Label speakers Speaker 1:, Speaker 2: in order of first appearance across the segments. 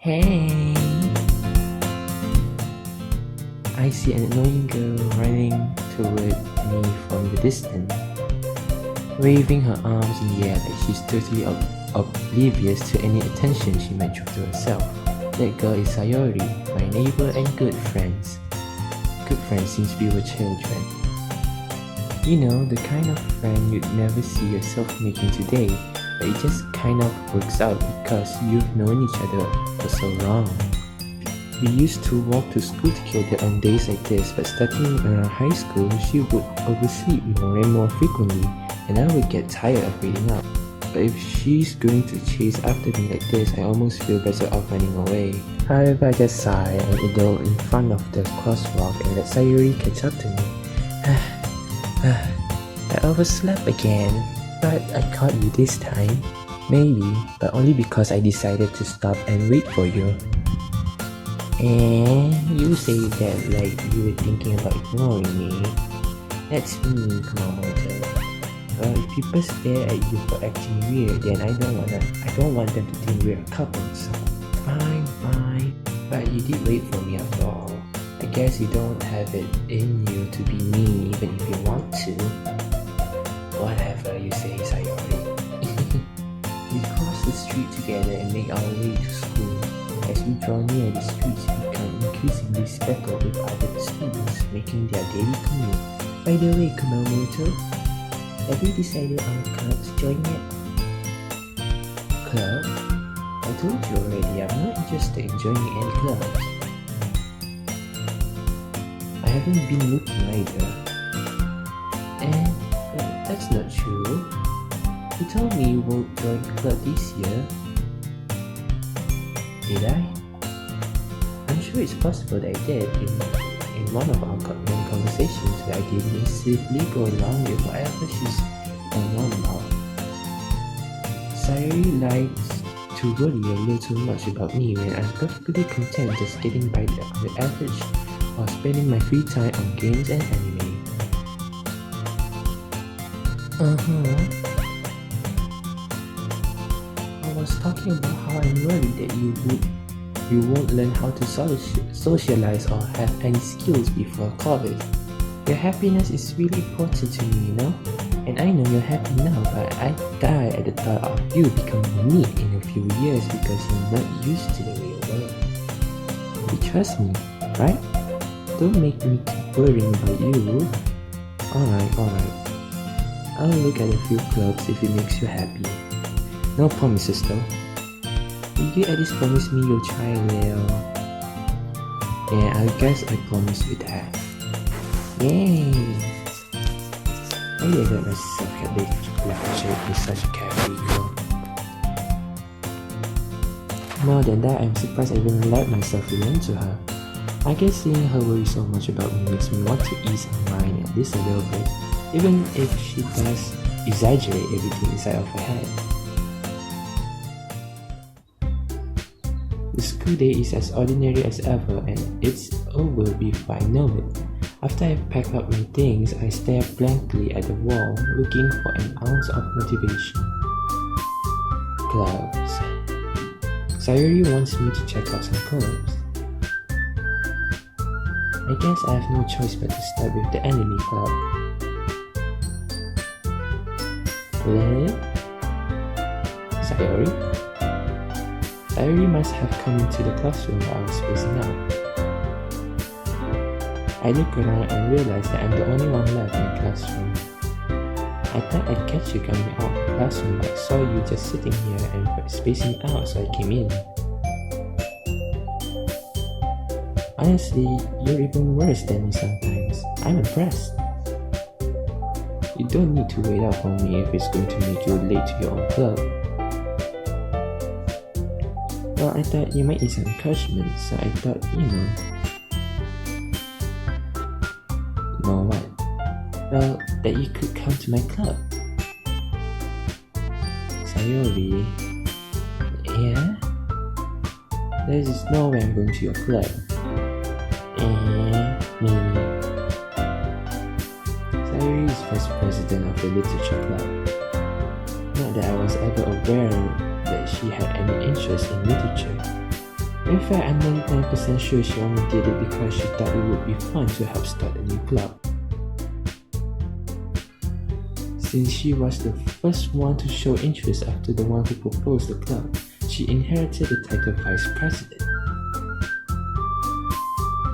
Speaker 1: Hey! I see an annoying girl running toward me from the distance, waving her arms in the air like she's totally oblivious to any attention she might draw to herself. That girl is Sayori, my neighbor and good friends. Good friends since we were children. You know, the kind of friend you'd never see yourself making today, but it just kind of works out because you've known each other for so long. We used to walk to school together on days like this, but starting around high school, she would oversleep more and more frequently, and I would get tired of waiting up. But if she's going to chase after me like this, I almost feel better off running away. However, I just sigh and idle in front of the crosswalk and let Sayori catch up to me. I overslept again, but I caught you this time. Maybe, but only because I decided to stop and wait for you. And you say that like you were thinking about ignoring me. That's me, Kumamoto. Well, if people stare at you for acting weird, then I don't want them to think we're a couple, so fine. But you did wait for me after all. I guess you don't have it in you to be me even if you want to. Whatever you say, Sayori. We cross the street together and make our way to school. As we draw near, the streets become increasingly speckled with other students making their daily commute. By the way, Kumamoto, have you decided on clubs to join yet? Club? I told you already, I'm not interested in joining any clubs. I haven't been looking either. And that's not true. You told me you won't join the club this year. Did I? I'm sure it's possible that I did in one of our many conversations where I didn't simply go along with whatever she's on about. Sayori likes to worry a little too much about me when I'm perfectly content just getting by the average while spending my free time on games and anime. I was talking about how I'm worried that you won't learn how to socialize or have any skills before college. Your happiness is really important to me, you know? And I know you're happy now, but I die at the thought of you becoming unique in a few years because you're not used to the real world. You trust me, right? Don't make me keep worrying about you. Alright. I'll look at a few clubs if it makes you happy. No promises though. Will you at least promise me you'll try a little? Yeah, I guess I promise you that. Yay! I let myself get lectured with such a carefree girl. More than that, I'm surprised I even allowed myself to run to her. I guess seeing her worry so much about me makes me want to ease her mind at least a little bit, even if she does exaggerate everything inside of her head. The school day is as ordinary as ever and it's over before I know it. After I pack up my things, I stare blankly at the wall, looking for an ounce of motivation. Clubs. Sayori wants me to check out some clubs. I guess I have no choice but to start with the anime club. Really? Sayori must have come into the classroom while I was spacing out. I look around and realize that I'm the only one left in the classroom. I thought I'd catch you coming out of the classroom, but I saw you just sitting here and spacing out, so I came in. Honestly, you're even worse than me sometimes. I'm impressed. You don't need to wait out for me if it's going to make you late to your own club. Well, I thought you might need some encouragement, so I thought, you know what? Well, that you could come to my club. Sayori. Yeah? There is no way I'm going to your club. Maybe. Sayori is vice president of the literature club. Not that I was ever aware that she had any interest in literature. In fact, I'm 99% sure she only did it because she thought it would be fun to help start a new club. Since she was the first one to show interest after the one who proposed the club, she inherited the title Vice President.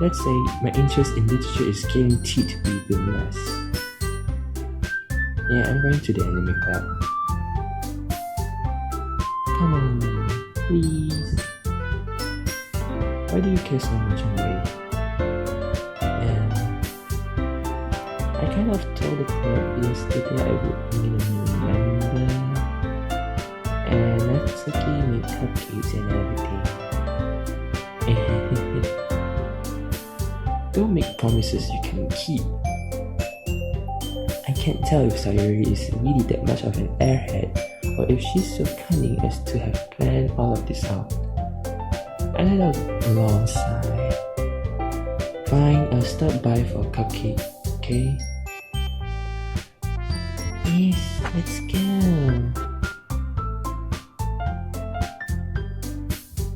Speaker 1: Let's say my interest in literature is guaranteed to be even less. Yeah, I'm going to the anime club. Come on, please. Why do you care so much anyway? And I kind of told the club yesterday I would need a new member. And Natsuki made cupcakes and everything. Don't make promises you can keep. I can't tell if Sayori is really that much of an airhead or if she's so cunning as to have planned all of this out. I let out a long sigh. Fine, I'll stop by for a cupcake, okay? Yes, let's go.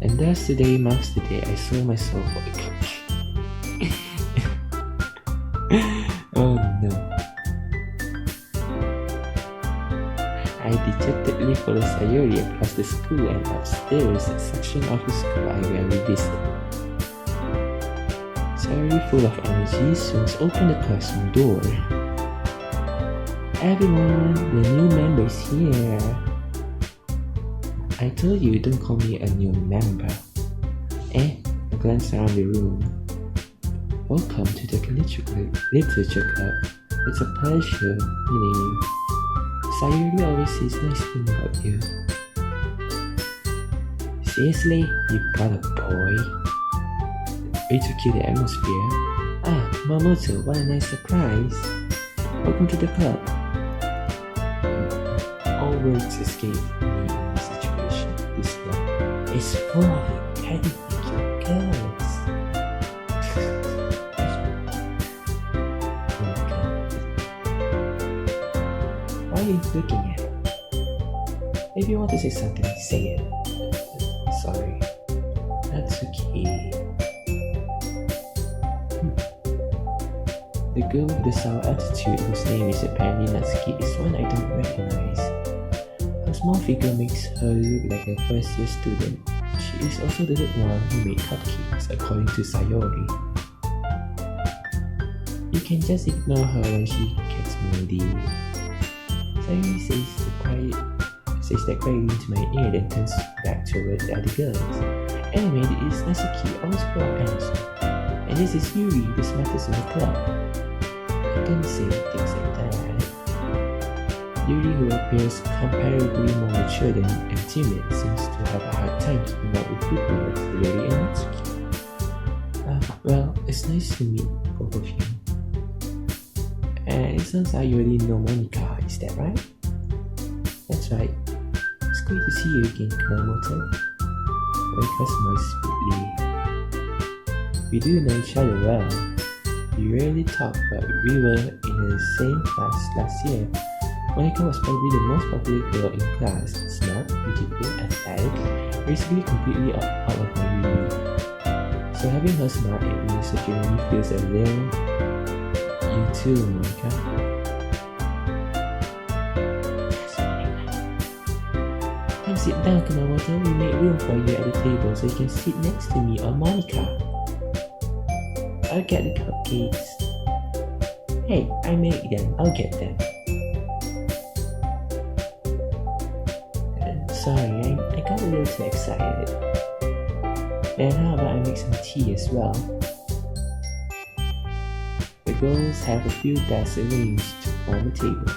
Speaker 1: And thus today marks the day I sold myself for a cupcake. Oh no. I dejectedly followed Sayori across the school and upstairs a section of the school I rarely visit. Sayori, full of energy, soon opened the classroom door. Everyone, the new member's here. I told you don't call me a new member. I glanced around the room. Welcome to the Literature Club. It's a pleasure meeting you. Sayori always says nice things about you. Seriously? You got a boy? Way to kill the atmosphere. Ah, Mamoto, what a nice surprise. Welcome to the club. All words escape me in this situation. This club is full of incredible girls. Why are you looking at it? If you want to say something, say it. Sorry. That's okay. The girl with the sour attitude, whose name is apparently Natsuki, is one I don't recognize. Her small figure makes her look like a first-year student. She is also the one who made cupcakes, according to Sayori. You can just ignore her when she gets moody. Sayori says that quietly into my ear, then turns back toward the other girls. Anyway, it is Natsuki, always full of energy. And this is Yuri, the smartest in the club. I don't say things like that. Yuri, who appears comparably more mature and timid, seems to have a hard time keeping up with people like Yuri and Natsuki. Well, it's nice to meet both of you. And it sounds like you already know Monica, is that right? That's right. It's great to see you again, Kumamoto. Monica smiles sweetly. We do know each other well. We rarely talk, but we were in the same class last year. Monica was probably the most popular girl in class, smart, beautiful, athletic, basically completely out of my league. So having her smile at me so genuinely feels a little. You too, Monica. Come sit down, Kumamoto. We made room for you at the table so you can sit next to me or Monica. I'll get the cupcakes. Hey, I made them. I'll get them. Sorry, I got a little too excited. And how about I make some tea as well? The girls have a few desks arranged to form a table.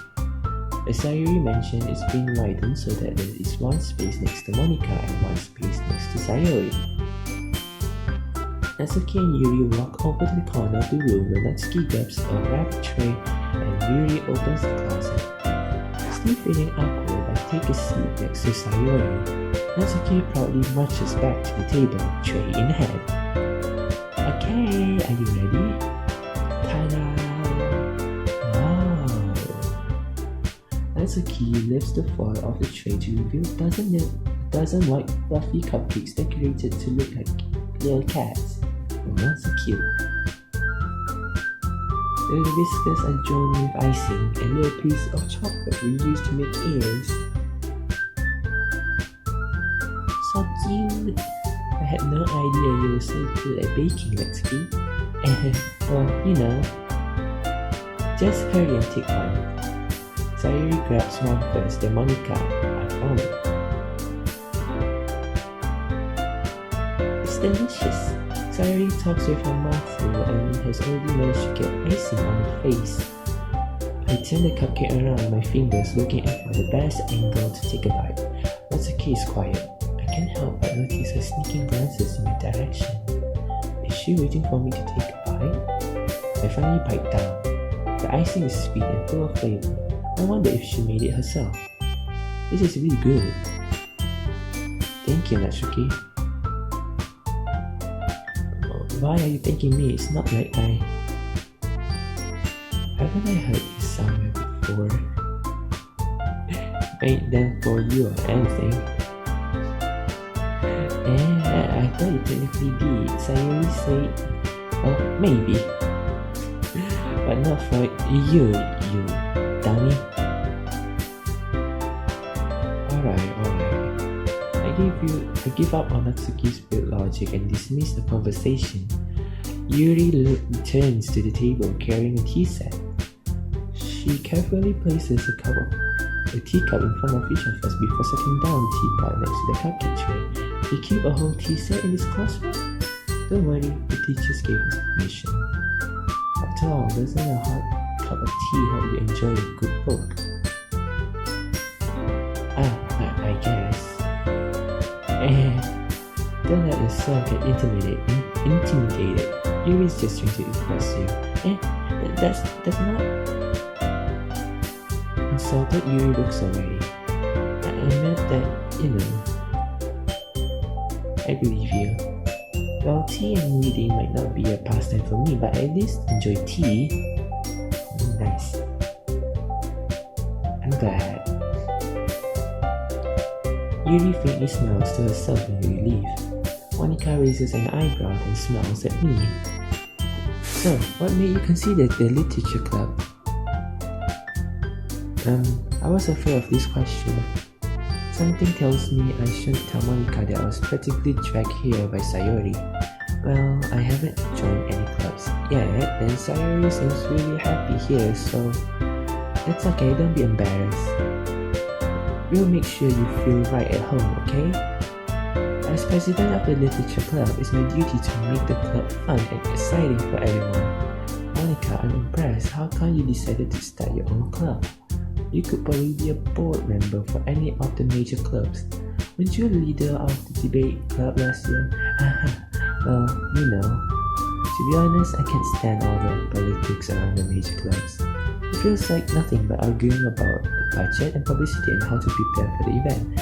Speaker 1: As Sayori mentioned, it's been widened so that there is one space next to Monica and one space next to Sayori. Natsuki and Yuri walk over to the corner of the room where Natsuki grabs a wrapped tray and Yuri opens the closet. Still feeling awkward, I take a seat next to Sayori. Natsuki proudly marches back to the table, tray in hand. Okay, are you ready? Ta-da! Wow! Natsuki lifts the foil of the tray to reveal dozen white fluffy cupcakes decorated to look like little cats. Oh, so cute. The whiskers are joined with icing and little piece of chocolate we used to make ears. So cute! I had no idea you were so good at baking, Lexi. Well, you know. Just hurry and take one. Sayuri grabs one first, then Monica, I follow. It's delicious. Sayuri talks with her mouth full and has already managed to get icing on her face. I turn the cupcake around my fingers, looking for the best angle to take a bite. Natsuki is quiet. I can't help but notice her sneaking glances in my direction. Is she waiting for me to take a bite? I finally bite down. The icing is sweet and full of flavor. I wonder if she made it herself. This is really good. Thank you, Natsuki. Why are you thanking me? It's not like haven't I heard this somewhere before? Made them for you or anything. I thought you technically did. Sayuri said, oh, maybe. But not for you dummy. Alright. I give up on Natsuki's build logic and dismiss the conversation. Yuri returns to the table carrying a tea set. She carefully places a teacup in front of each of us before setting down the teapot next to the cupcake tray. You keep a whole tea set in this classroom? Don't worry, the teachers gave us permission. After all, doesn't a hot cup of tea help you enjoy a good book? I guess. Don't let yourself get intimidated. Yuri's just trying to impress you. That's not... Insulted, Yuri looks away. I meant that, you know. I believe you. Well, tea and reading might not be a pastime for me, but at least enjoy tea. Nice. I'm glad. Yuri faintly smiles to herself in relief. Monica raises an eyebrow and smiles at me. So, what made you consider the literature club? I was afraid of this question. Something tells me I shouldn't tell Monica that I was practically dragged here by Sayuri. Well, I haven't joined any clubs yet, and Sayuri seems really happy here, so it's okay, don't be embarrassed. We'll make sure you feel right at home, okay? As president of the literature club, it's my duty to make the club fun and exciting for everyone. Monica, I'm impressed. How come you decided to start your own club? You could probably be a board member for any of the major clubs. Weren't you a leader of the debate club last year? Well, you know. To be honest, I can't stand all the politics around the major clubs. It feels like nothing but arguing about the budget and publicity and how to prepare for the event.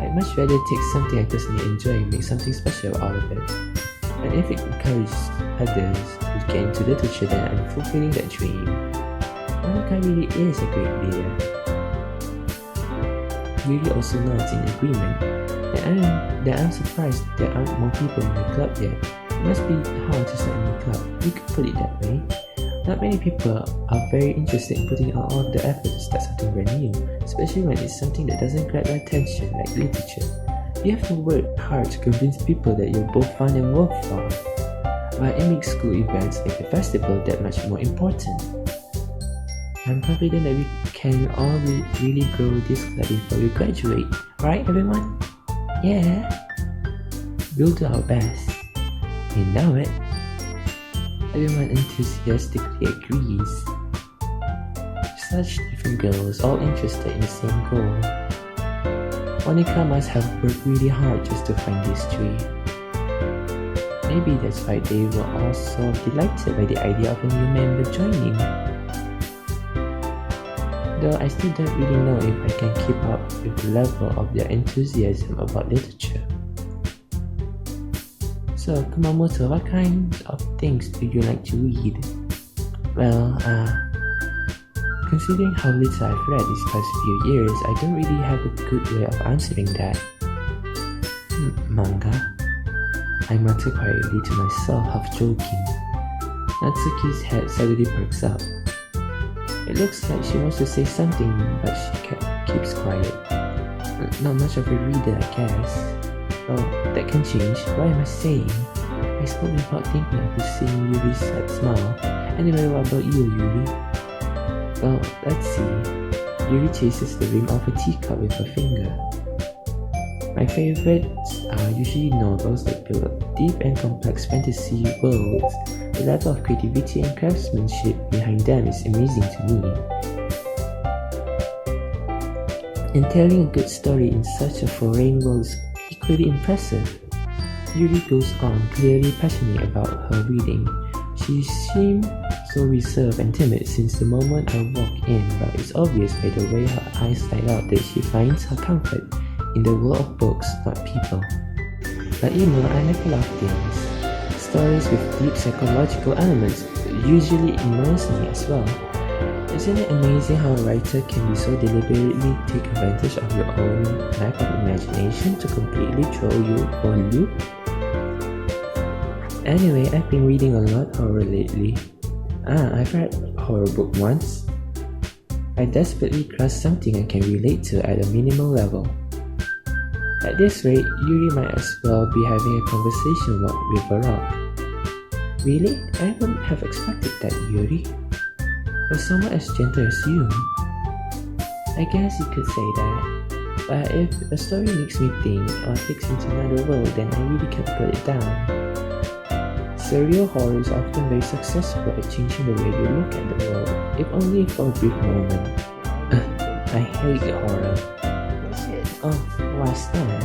Speaker 1: I'd much rather take something I personally enjoy and make something special out of it. And if it encourages others to get into literature, then I'm fulfilling that dream. Monica really is a great leader. Yuri also nods in agreement. That I'm surprised there aren't more people in the club yet. It must be hard to start a new club. You could put it that way. Not many people are very interested in putting out all the effort to start something brand new, especially when it's something that doesn't grab their attention like literature. You have to work hard to convince people that you're both fun and worthwhile. But it makes school events like the festival that much more important. I'm confident that we can all really grow this club before we graduate, right everyone? Yeah! We'll do our best. You know it. Everyone enthusiastically agrees. Such different girls, all interested in the same goal. Monica must have worked really hard just to find these three. Maybe that's why they were all so delighted by the idea of a new member joining. Though I still don't really know if I can keep up with the level of their enthusiasm about literature. So, Kumamoto, what kinds of things do you like to read? Well, considering how little I've read these past few years, I don't really have a good way of answering that. manga? I mutter quietly to myself, half joking. Natsuki's head suddenly perks up. It looks like she wants to say something, but she keeps quiet. Not much of a reader, I guess. Oh, that can change. What am I saying? I spoke without thinking I could see Yuri's sad smile. Anyway, what about you, Yuri? Well, let's see. Yuri chases the rim of a teacup with her finger. My favorites are usually novels that build up deep and complex fantasy worlds. The level of creativity and craftsmanship behind them is amazing to me. And telling a good story in such a foreign world is equally impressive. Yuri goes on, clearly passionate about her reading. She seemed so reserved and timid since the moment I walked in, but it's obvious by the way her eyes light up that she finds her comfort in the world of books, not people. But you know, I like a lot of things. Stories with deep psychological elements usually immerse me as well. Isn't it amazing how a writer can be so deliberately take advantage of your own lack of imagination to completely throw you for a loop? Anyway, I've been reading a lot horror lately. I've read a horror book once. I desperately grasp something I can relate to at a minimal level. At this rate, Yuri might as well be having a conversation with a rock. Really? I wouldn't have expected that, Yuri. For someone as gentle as you. I guess you could say that. But if a story makes me think or takes me to another world, then I really can't put it down. Surreal horror is often very successful at changing the way you look at the world, if only for a brief moment. I hate horror. Oh, what's that?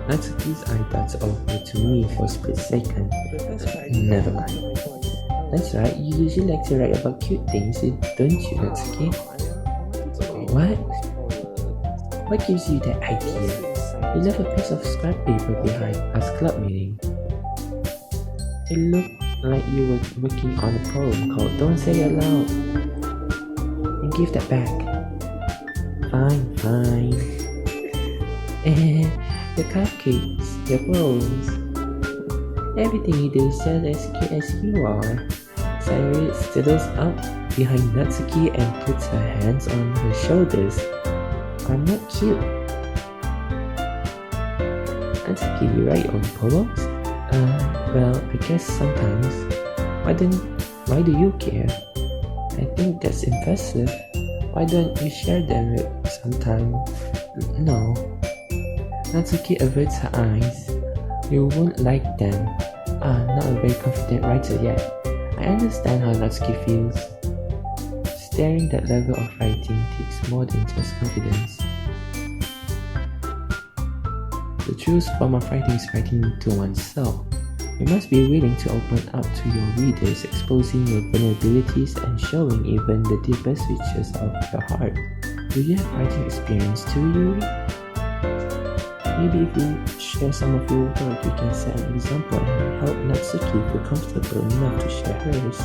Speaker 1: Natsuki's eye darts over to me for a split second. Never mind. That's right, you usually like to write about cute things, don't you, Natsuki? What? What gives you that idea? You left a piece of scrap paper behind us club meeting. It looked like you were working on a poem called Don't Say It Loud. And give that back. Fine. Your cupcakes, your bowls. Everything you do is just as cute as you are. Sayuri sidles up behind Natsuki and puts her hands on her shoulders. I'm not cute. Natsuki, you write your own poems? Well, I guess sometimes. Why do you care? I think that's impressive. Why don't you share them with sometime? No. Natsuki averts her eyes. You won't like them. Not a very confident writer yet. I understand how Natsuki feels. Staring that level of writing takes more than just confidence. The truest form of writing is writing to oneself. You must be willing to open up to your readers, exposing your vulnerabilities and showing even the deepest reaches of your heart. Do you have writing experience too, Yuri? Maybe if you share some of your work, you can set an example and help Natsuki feel comfortable enough to share hers.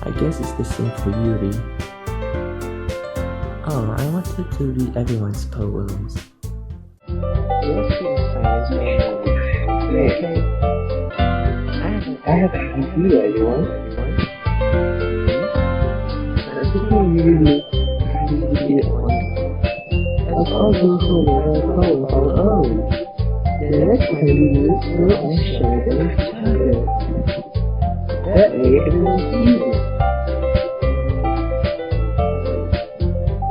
Speaker 1: I guess it's the same for Yuri. I wanted to read everyone's poems. Okay. I have an idea, everyone. Of all those who write a poem of our own, the next time we use it and share them with each other. That way it will be easy.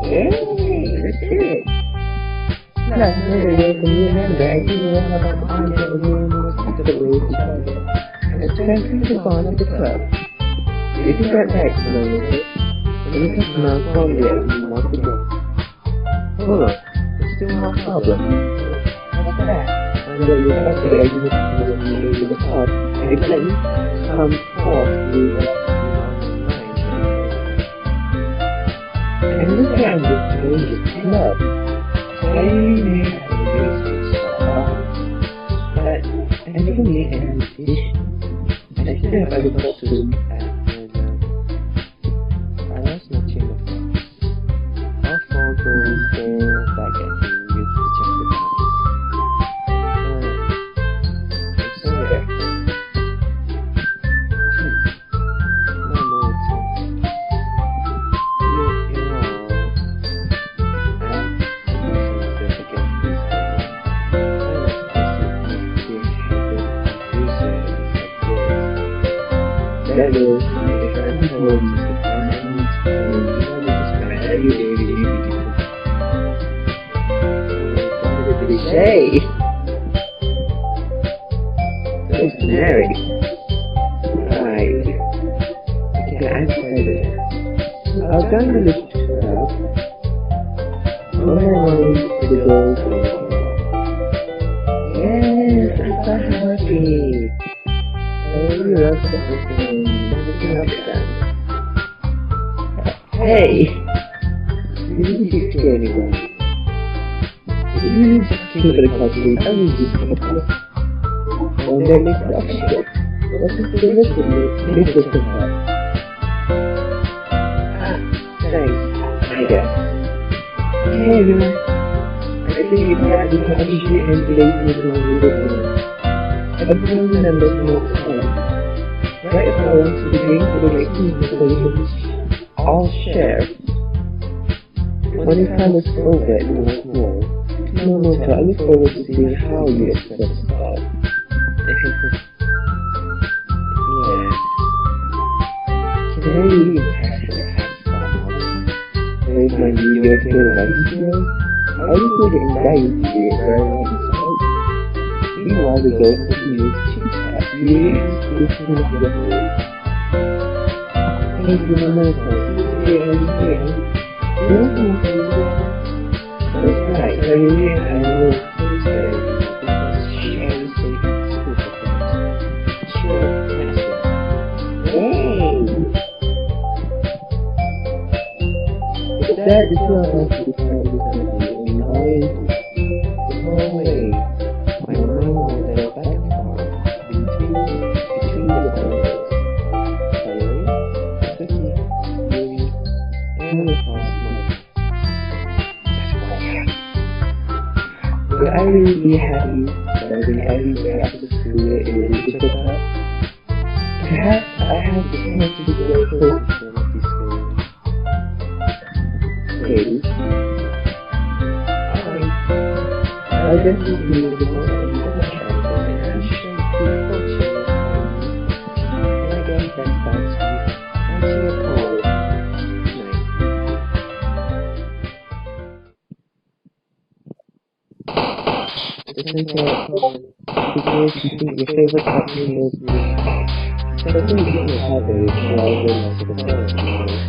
Speaker 1: Yay! Let's do it! Plus, another way for you remember, I do know how to find that we're more comfortable with each other and strengthen the bond of the club. If you got that explanation, then you can smile fondly as you want to go. Hold on, there's still one problem. What's that? That you have to exit to the pub and then come forth with what's in your mind. And look at this strange club. They may have a basic stuff, but as for me and I still have other thoughts to look at, and I lost my chain of thoughts. How far goes there?
Speaker 2: Hey! It's Mary. Right. Okay, I'm excited. I'll go to the club. To go. Yes, I'm so happy. I really love everything. Everything I've done. Hey! You didn't get scared anyone. You just came to the country. I was just and then it's the opposite. What's the difference with this one? Thanks, I guess. Hey everyone. I think it's that we have to shoot and play with one little. Everyone remembers no time. Right if I want to begin to the next all share. When the time is over and once more, no matter, I look forward to seeing how you express stuff. Yeah. Can I really impressive have someone? There's my New York writing skills. I just feel the anxiety very much inside. Meanwhile, the girls that we use chit-chat really is kind of different. Hey, you remember something? That's right, I really know Tuesday because she always says school performance. Sure, that's it. Hey! If that is not like the time of the in the whole way, my mind wanders back and forth between the planets. Cyrus, Cookie, Yuri, and the cosmos. Will I really be happy starting every practice school in a digital class? Perhaps I have the chance to be a person of this school. Maybe. I'll definitely be the most important child and I'm sure you're fortunate by me. And I guess that's about to answer your call. Listen to our comment because you think your favorite cartoon is me. Something you didn't have it while I was in the phone.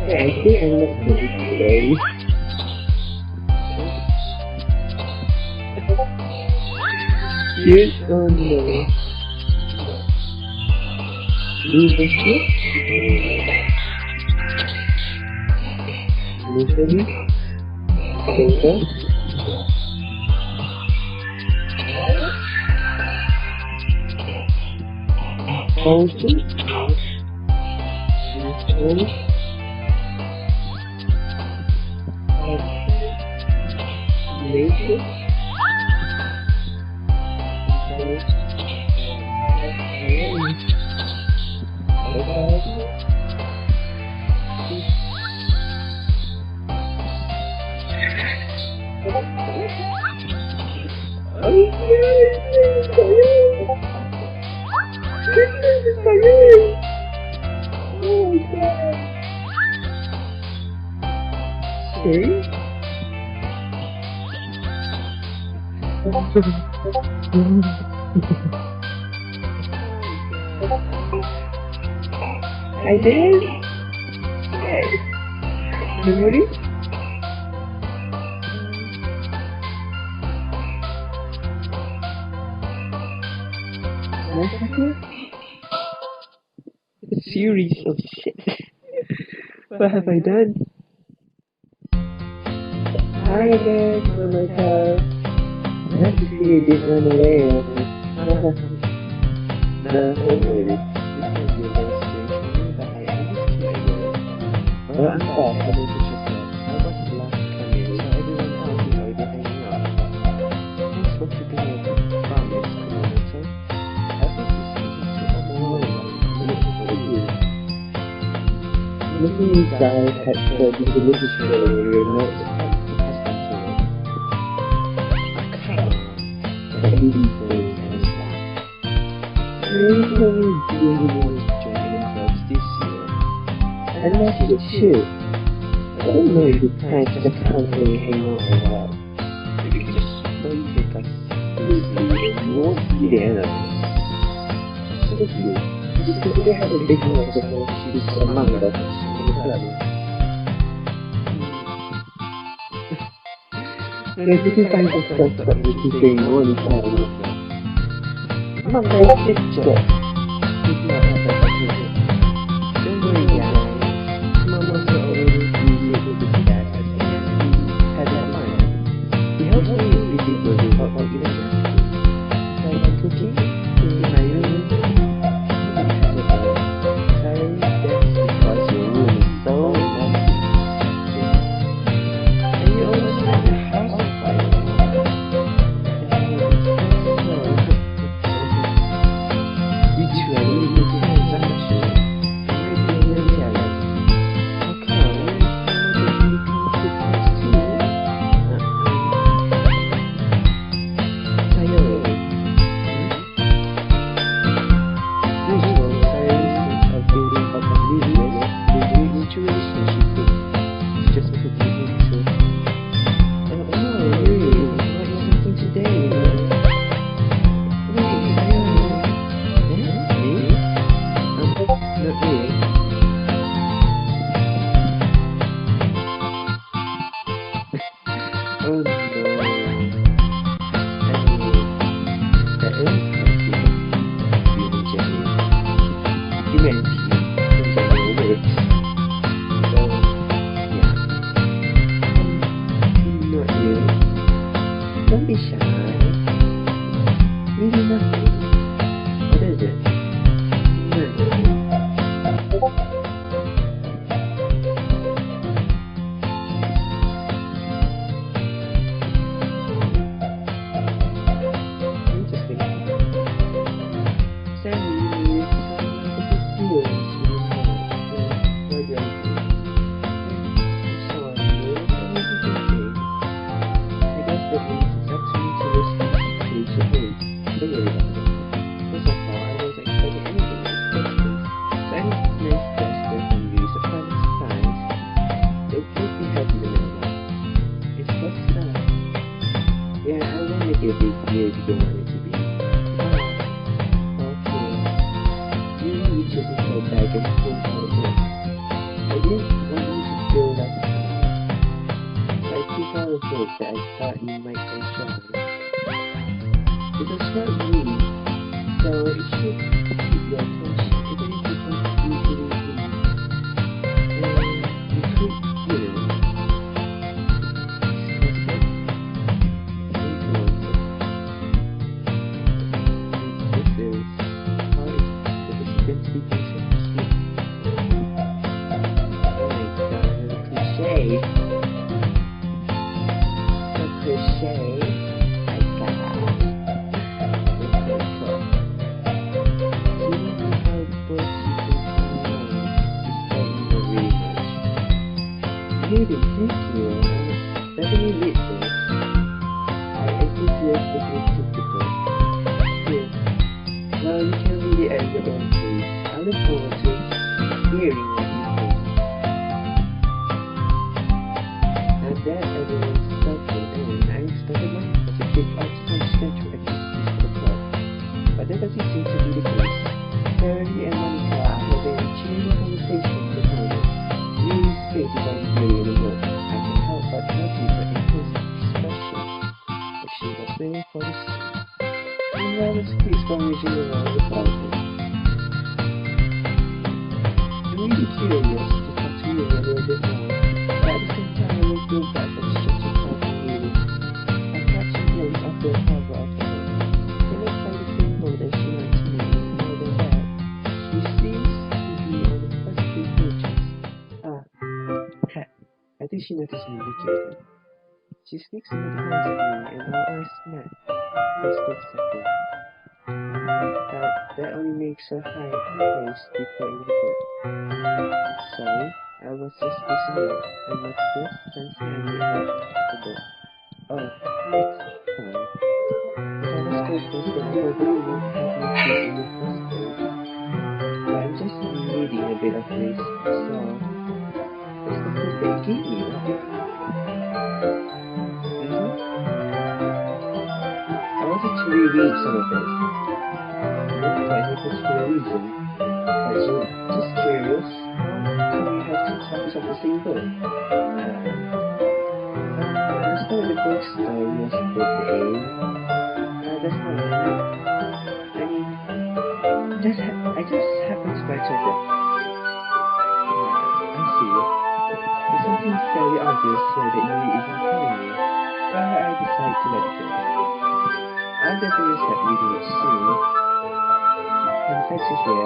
Speaker 2: I think I'm not good today. Here's on the leadership. Initially, focus. Policy. Nature. I did? Okay. Memory? A series of shit. What have I done? Hi again, Mama Cow. Glad to see you didn't run away on me. No, don't worry. This might be a very strange for me, but I understood I will. Well, I'm back. I need to check out. I was the last to come in, so everyone else is already hanging out. Thanks for keeping your promise, Kumamoto. I thought this was so overwhelming for you. Maybe you guys had said this was a show where you're not accustomed to it. The baby boy and stuff. I really want to join any clubs this year. I'd like you too. I don't know if you plan to just come here and hang out or what. Maybe you just don't take us seriously and you won't see the end of it. So do you. Because they have a big microphone she's among us in the club. And if you find yourself stuck with you saying only time, I'm a very sister. It's not as I can do. Don't worry, guys. Mama's already busy with the dad as soon as we had that fun. He helps me with busy building up my university. So I can cooking in my room. Sorry, that's because your room is so messy. And you always have the house on fire. You two are really good friends, aren't you? I'm right there really jealous. How come? Mama doesn't become good friends too? Sayori. Usual, Sayori thinks of building up oblivious to the situation she thinks just could be into. And oh, really? What is something today, you know? Wait, Sayori. Me? Not really. Oh no. Anyway, that is really genuine. Humanity in general works. So, yeah. Not really. Don't be shy. Really nothing. What is it? Nothing. Interesting. Sammy, you sound like a big deal. What do I do? So I'm really thinking. I guess that means it's up to me to listen to each of these. Don't worry about it. First of all, I wasn't expecting anything in the first place. So any nice gesture from you is a pleasant surprise. Don't make me happy no matter what. It's just sad. Yeah, I won't make it a big deal if you don't want it to be. Okay. You reach it in your bag and pull out of it. I didn't want you to feel that sad. So I took out a book that I thought you might enjoy. It was not me, so it should keep your attention even if you don't usually read. And you could, you know, discuss it, influence it. This is how the recipient speaking should. Oh my god, another cliche. So cliche. I got. Okay, cool. Do you know how books you can find online despite you not reading much? Maybe, thank you. Let me read this. I enthusiastically took the book. Here. Well, you can read it at your own pace. I look forward to hearing what you think. At that, everyone stopped and I expected my uncle to kick off some scheduled activities for the club. But that doesn't seem to be the case. Terry and Monica are having a chilling conversation curious to talk to you a little bit more, but at the same time I will feel bad that it's just a complicated. I catch a glimpse of the cover of the book. It looks like the same book that she went to me. More than that, she seems to be on the first few pages. Ah, cat. I think she noticed me looking at her. She sneaks a little glance at me, and our eyes met for a split second. But that only makes her hide her face deeper in the book. Sorry, I was just listening. I noticed this, glancing at me out of the book. Oh, it's fine. If I was focused, then I probably would have noticed in the first place. But I'm just needing a bit of this, so it's the book that you gave me, right? I wanted to reread some of it. Not for any particular reason, but just curious. How come you have two copies of the same book? I started the bookstore yesterday. That's not what I meant. I mean, I just happened to buy two of them. I see. There's something fairly obvious here that you isn't telling me. But I decided to let it go. I'll definitely start reading it soon. I'm glad to hear.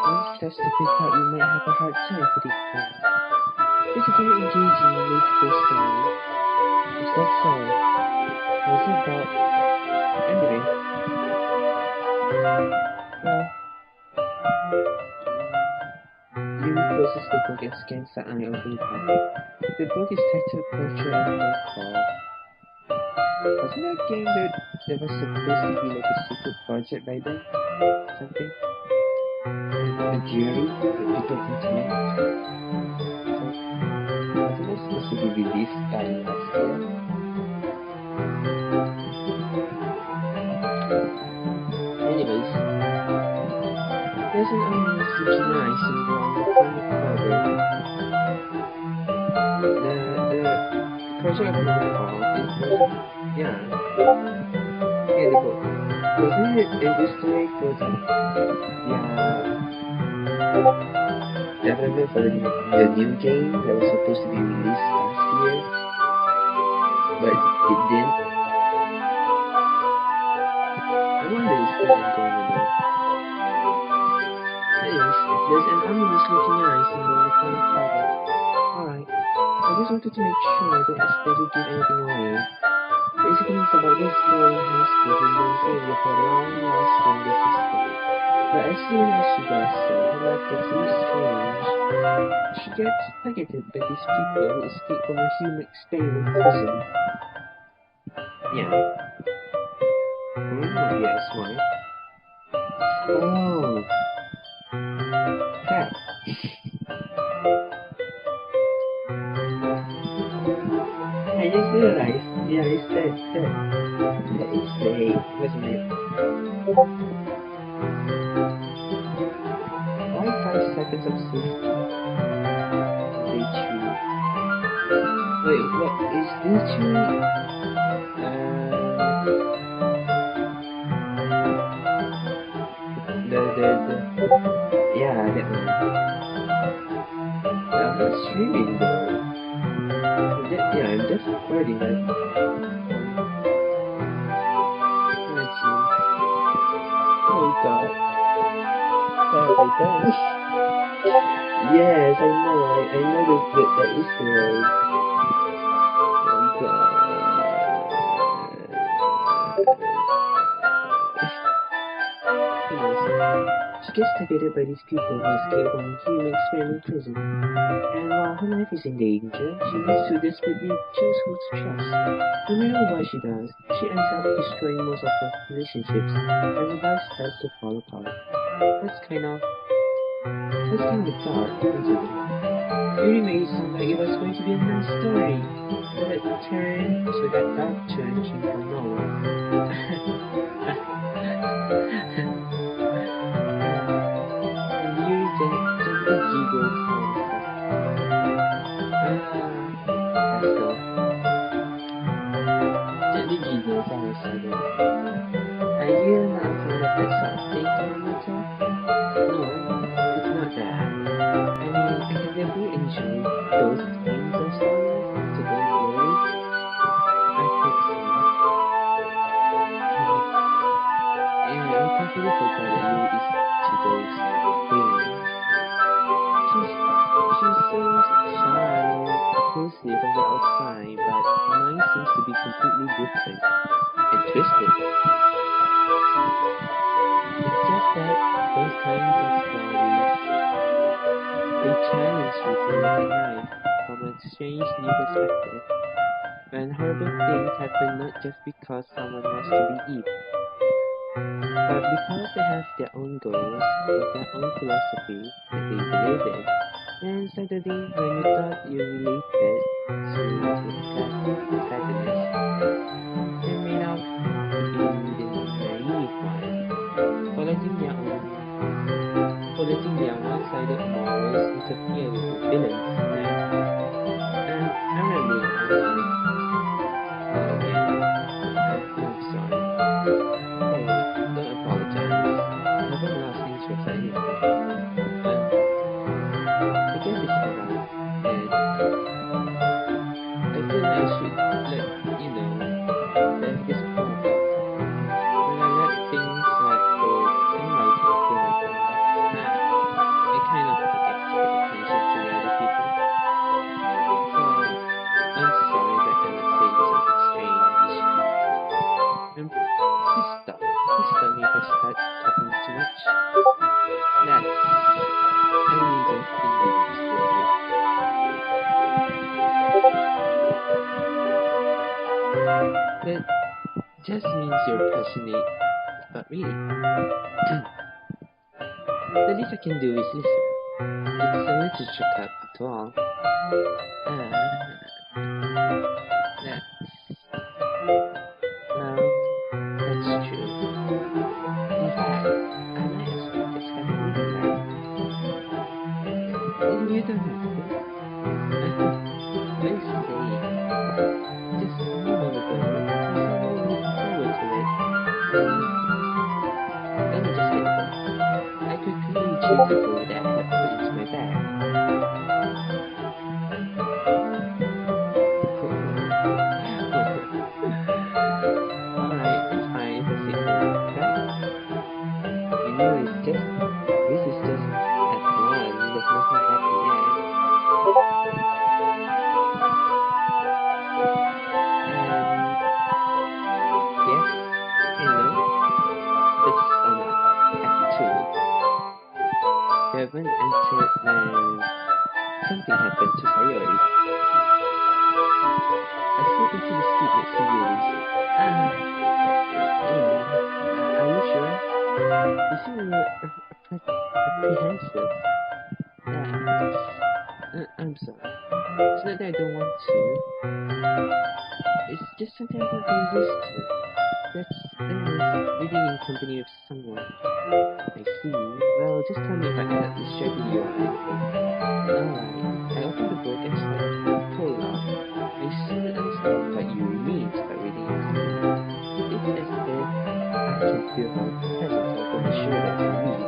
Speaker 2: Once it starts to pick up, you might have a hard time predicting. It's a very engaging, mythical story. If that's all, what's it about? Anyway, well, Yuri closes the book and scans the eye over the back. The book is titled Portrait of Protocol. Wasn't that game that was supposed to be like a secret project by then? Something? A jury that people can tell? Wasn't it supposed to be released by last year? Anyways, there's an ominous Regina symbol on the front of the cover. The Project of Protocol is, yeah, in the book. Wasn't it an Easter egg for development for the new game that was supposed to be released last year, but it didn't? I wonder if still ongoing or not. Anyways, there's an ominous looking eye symbol on the front cover. Alright, I just wanted to make sure I don't accidentally give anything away. Basically, it's about this girl in high school who moves away with her long-lost younger sister. But as soon as she does so, her life gets really strange. She gets targeted by these people who escape from a human experiment prison. Yeah. Yes, why? Oh. Crap. I just realized, yeah, it's that Easter egg, wasn't it? Why 5 seconds of safety? Day 2. Wait, what is day 2? Yeah, that one. I'm not streaming though. I'm just recording that. Oh god. What have I done? Yes, I know that Easter egg. Oh god. She gets targeted by these people who escape from a human experiment prison. And while her life is in danger, she needs to desperately choose who to trust. No matter what she does, she ends up destroying most of her relationships, and her life starts to fall apart. That's kind of dark, isn't it? Really made it sound like it was going to be a nice story. That dark turn came from nowhere. And Yuri gently giggled for Pascal. Gently giggles all of a sudden. Are you not fond of that sort of thing, Tomato? No, it's not that. I'm or sigh, but mine seems to be completely different and twisted. It's just that those kinds of stories, they challenge you to look at life from a strange new perspective. When horrible things happen not just because someone wants to be evil, but because they have their own goals or their own philosophy that they believe in, then suddenly when you thought you related to the protagonist, they made out to be the naive one, letting their one-sided morals interfere with the villain's plan. And I'm rambling now, sorry. Oh man, I'm sorry. Hey, don't apologize. I haven't lost interest or anything. I guess it's alright. And I feel like I should let you know there's this problem. When I let things like books and writing fill my thoughts, I kind of forget to pay attention to the other people. So, I'm sorry that I'm saying something strange. And please stop. Please stop me if I start talking too much. I really don't think you need to worry. That just means you're passionate about reading. The least I can do is listen. It's a literature club after all. That's, well, that's true. In fact, I might as well just have a reading life. You don't have to. I say, just a moment ago, you said you were looking forward to it. Let me just get the book. I quickly retrieved the book that I had put into my bag. Alright, it's fine if I sit here, right? You know, this is just Act 1, there's nothing happened yet. Yes and no, this is on Act 2. You haven't entered when something happened to Sayori. I slid into the seat next to Yuri's. Yeah, are you sure? You seem a little apprehensive. I'm sorry. It's not that I don't want to. It's just something I'm not very used to. That's reading in company with someone. I see. Well, just tell me if I end up distracting you or anything. Alright. I opened the book and started to pull out. I soon understand what Yuri means by reading in company. It's as if I can feel her presence over my shoulder as I read.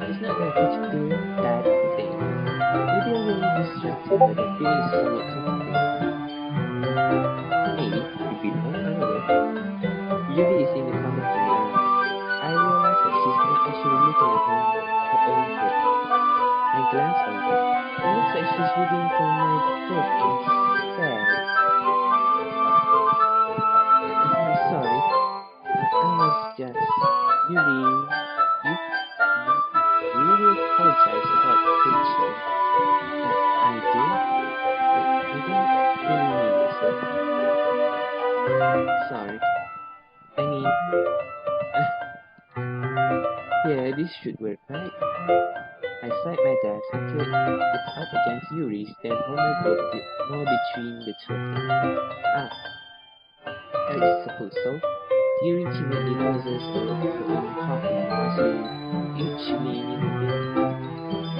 Speaker 2: It's not that particularly bad thing. Maybe I'm really distracted by the feeling is somewhat comforting. Maybe, could be wrong, I don't know. Yuri is in the corner of my eye. I realize that she's not actually looking at her own book. I glance over. It looks like she's reading from my book instead. I'm sorry. I was just... Yuri, you really apologize about preaching. I do? I don't really mean to. Sorry. I mean... yeah, this should work, right? I slide my desk until it's up against Yuri's, then hold my book more between the two of them. I suppose so. Yuri timidly pauses over her own coffee while she eats leaning in a bit.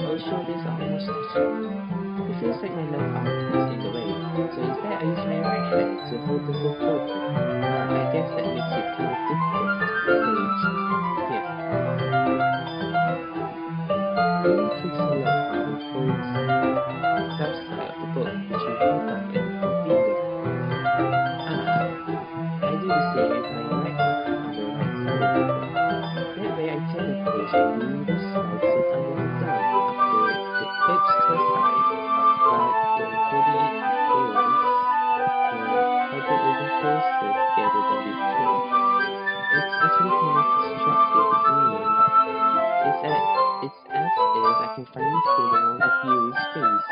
Speaker 2: Our shoulders are almost touching. It feels like my left arm is in the way, so instead I use my right hand to hold the book open. I guess that makes it kind of difficult to turn the page. Here. Yuri takes her left arm and holds the left side of the book between her thumb and forefinger. I do the same with my right arm on the right side of the book. That way I turn the page and Yuri slides it under her thumb after it flips to her side.
Speaker 3: feeling on a Fury's face,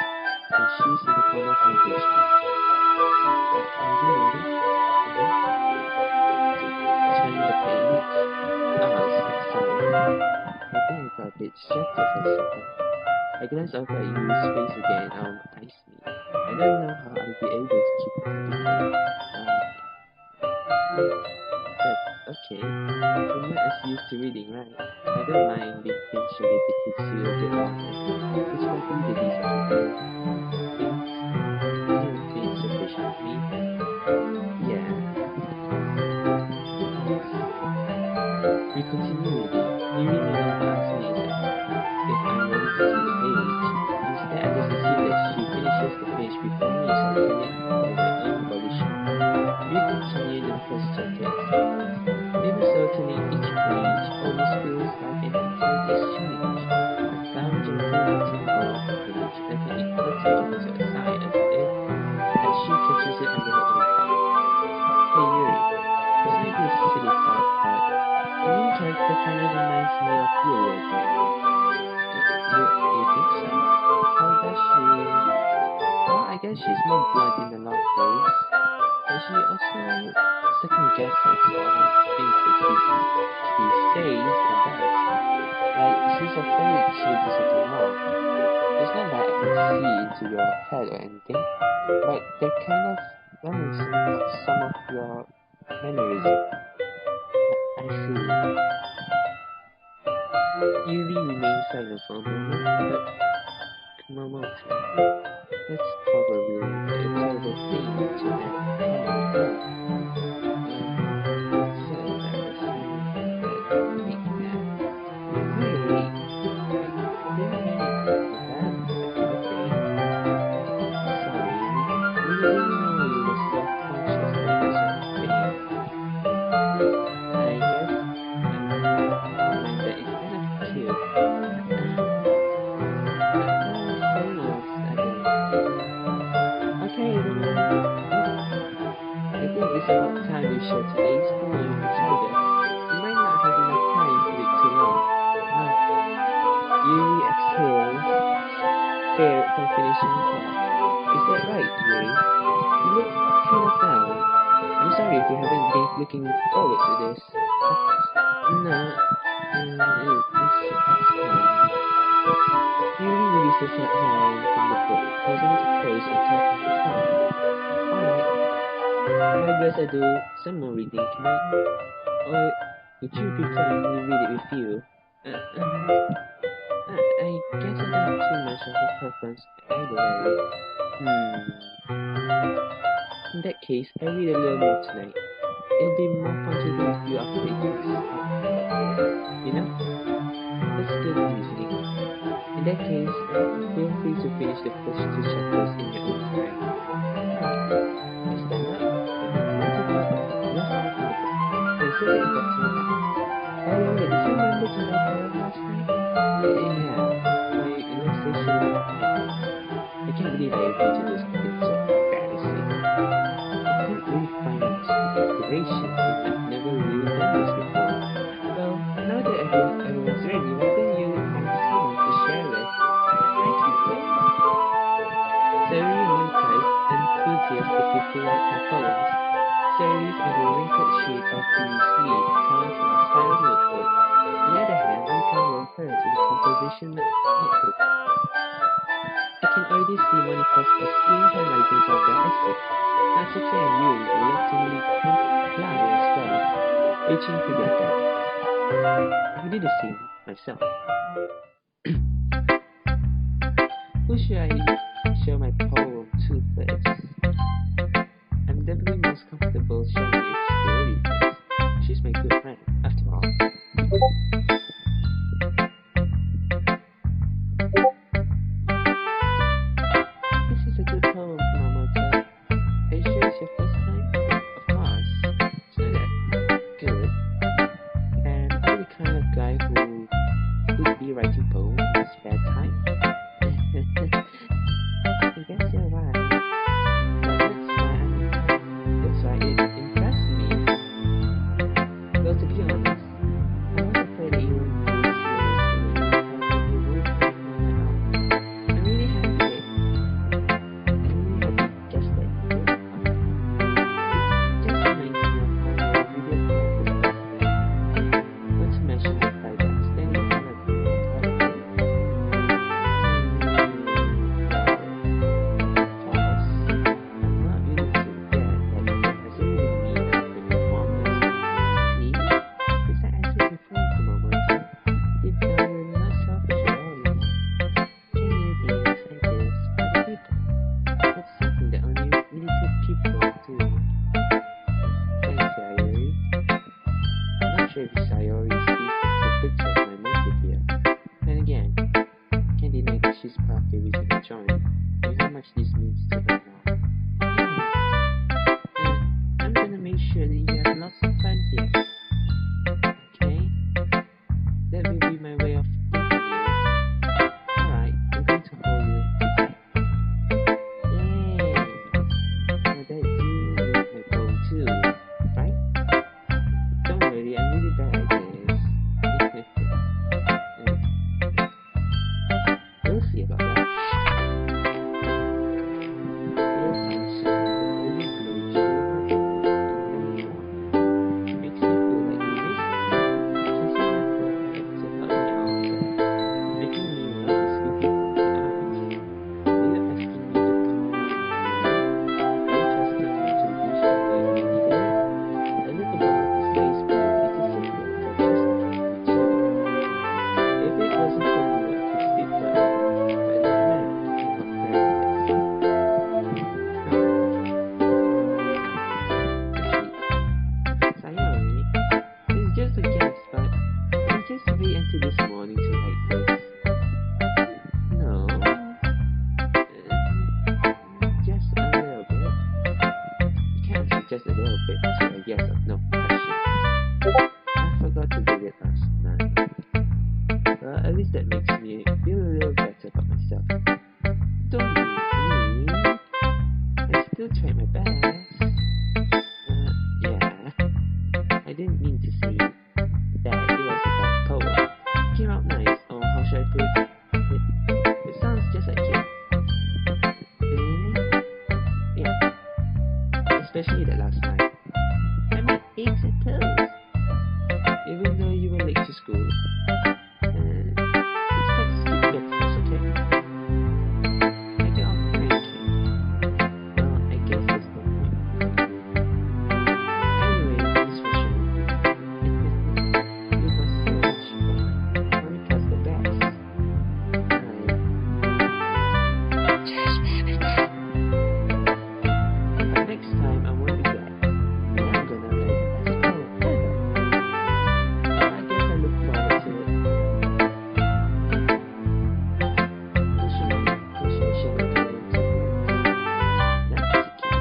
Speaker 3: and she's in the corner of my vision. Are you ready? Turn the page. Sorry. I think I got a bit distracted for a second. I glance over at Yu's face again. I see. I don't know how I'll be able to keep up with that. That's okay. You're not as used to reading, right? I don't mind being pinchied if it takes you a bit longer. It's probably the least I can do. Things haven't been so patient with me. Yeah. Thanks. We continue reading. Yuri no longer asks me if I'm ready to turn the page. Instead, I just assume that she finishes the page before me, so I turn it by my own volition. We continue the first chapter as follows. Even so, turning each page almost feels like an intimate exchange. I found gently buttoning over the page, letting it flutter to her side as she catches it under her own thumb. Hey Yuri, it's not this silly thought, but the main character kind of reminds me of you a little bit. You think so? How does she? Well, I guess she's more blunt in a lot of ways, but she also second guesses all the things that she says and does. Like she's afraid she'll do something wrong. It's not like I can see into your head or anything, but they're kind of reminiscent of some of your mannerisms. I see. Yuri remains silent for a moment, but Kumamoto. That's probably a terrible thing to have common with her. So embarrassing, but make me mad. Wait, I didn't mean it like that, kind of thing. Sorry, really didn't know you were self-conscious about that sort of thing. I guess never mind that, it's kind of cute. Someone's okay, everyone. I think it's about time we share today's poem with each other. We might not have enough time for it too long. Yuri exhales, scared from finishing the thought. Is that right, Yuri? You look kind of down. I'm sorry if you haven't been looking forward to this. No, it's fine. Yuri releases her hand from the book, causing it to close on top of the thumb. Alright, I guess I do some more reading tonight. Or would you prefer me read it with you? I guess I don't have too much of a preference either way. In that case, I read a little more tonight. It'll be more fun to read with you after it picks up. You know? That's good reasoning. In that case, feel free to finish the first two chapters in your own time. I stand up, noted out of left off in the book, and set it back to my lap. By the way, did you remember to my poem last night? Yeah, my relaxation techniques. I can't believe I agreed to do something so embarrassing. I couldn't really find inspiration since I've never really done this before. Well, now that everyone's ready, why don't you find someone to share with? I keep playing. Sari one-type enthusiastically pulled out her poems. Sari's on the wrinkled sheet of blue sleeve torn from a spiral notebook. On the other hand, Monica wrote hers in a composition notebook. I can already see Monica's pristine handwriting on the essay. Natsuki and Yuri reluctantly comply as well, reaching for their pad. I will do the same myself. Who should I show my poem to first? I'm definitely most comfortable showing it to Yuri first. She's my good friend, after all. This is a good poem, Kumamoto. Are you sure it's your first time? Of course. So that's good. And are you the kind of guy who would be writing poems in his spare time? I guess you're right. But that's why it impressed me. Well, to be honest, I was afraid that you wouldn't do so when you were telling me you wouldn't find one at all. that will be my way of thinking you. Alright, I'm going to hold you tight. Yay! Now that you read my poem too, right? Don't worry, I'm really bad at this. We'll see about that. Your passion really blows you it makes me feel like you miss me. Kissing my forehead to help me out of bed. Making me rub the sleepy from my eyes. Are you asking me to come out now? Are you trusting me to reach for a rainy day? A look above the space blue is a signal for trusting me too. If it wasn't for you, I could sleep forever, but not now, not paradise. Sayang, it's just a guess, but I just wait until this morning to write this. No, just a little bit. You can't answer just a little bit to a yes or no question. I forgot to do it last night. Well, at least that makes me feel a little better about myself. Don't be mean. I still tried my best. Yeah. I didn't mean to say that it was a bad poem. It came out nice, or how should I put it? It sounds just like you. Yeah. Especially that last night. I made eggs and toast. Even though you were late to school. Let's skip breakfast, okay? I get off cranky. Well, I guess there's no point. Anyway, this was true. You must so much fun. Monica's the best. But next time I won't be glad. And I'm gonna write the best poem ever. I guess I look forward to it. Pushing my poem to words. That's the key.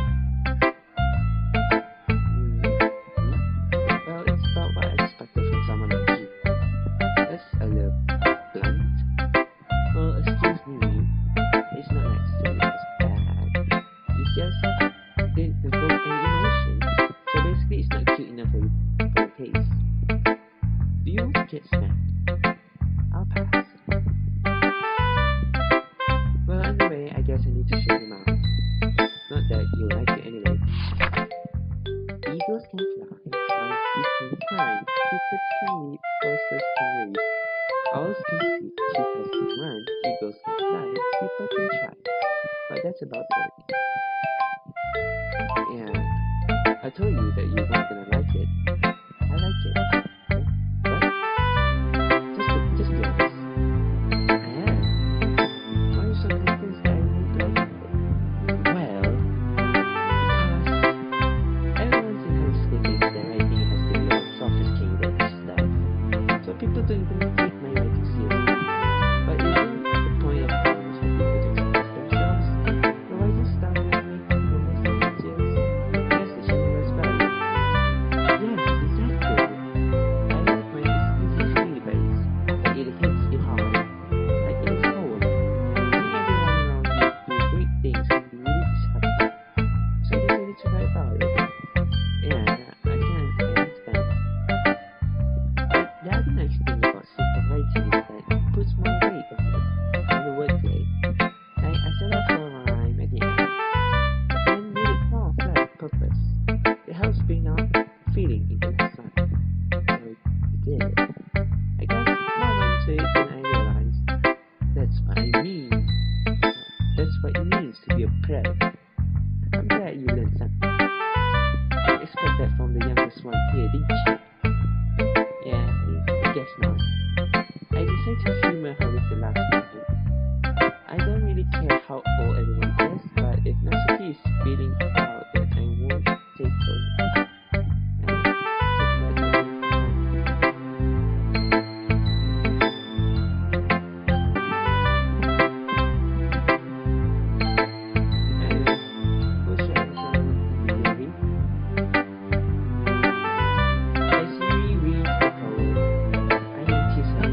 Speaker 3: Well, it's about what I expected from someone like you. That's a little blunt. Well, excuse me. It's not necessarily as bad. It's just didn't evoke any emotions. So basically, it's not cute enough for your taste. Do you want to get smacked? I'll pass. Well, anyway, I guess I need to show them out. Not that you like it anyway. Eagles can fly, monkeys can climb, crickets can leap, horses can race, owls can see, cheetahs can run, eagles can fly, people can try. But that's about it. Yeah, I told you that you weren't gonna like it. I like it. What? Just be honest. I am. Why are you so convinced that I won't like it? Well, because everyone's in high school thinks that writing has to be all sophisticated stuff. So people don't even take my writing seriously. But isn't the point of poems for people to express themselves? The writing style that I make the messages, yes, the generous value. Yes, exactly. I like my easy flavors, but it hits you hard. Like in this poem, seeing everyone around you do great things can be really disheartening. So I decided to write about it. Yeah, I understand. But the other nice thing about simple writing is that it puts more weight on the wordplay. Like I set up for a rhyme at the end, and made it more flat on purpose. It helps bring out feeling into the song. So it did. I guess more went to it than I realized. That's what I mean. That's what it means to be a prep. I'm glad you learned something. I expect that from the youngest one here, didn't you? Yeah, I guess not. I decided to humor her with the last moment. I don't really care how old everyone is, but if Natsuki is feeling out, then I won't take her. As you reread the poem, I notice her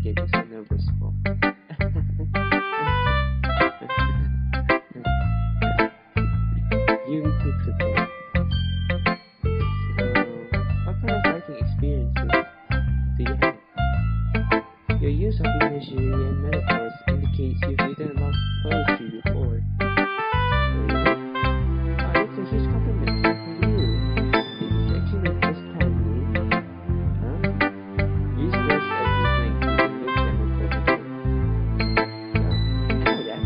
Speaker 3: getting so nervous for? You takes a break. What kind of writing experiences do you have? Your use of imagery and metaphors indicates you've written a lot of poetry before. That's a huge compliment for you. This is actually the first time you, use words at midnight to look them up for the I know that.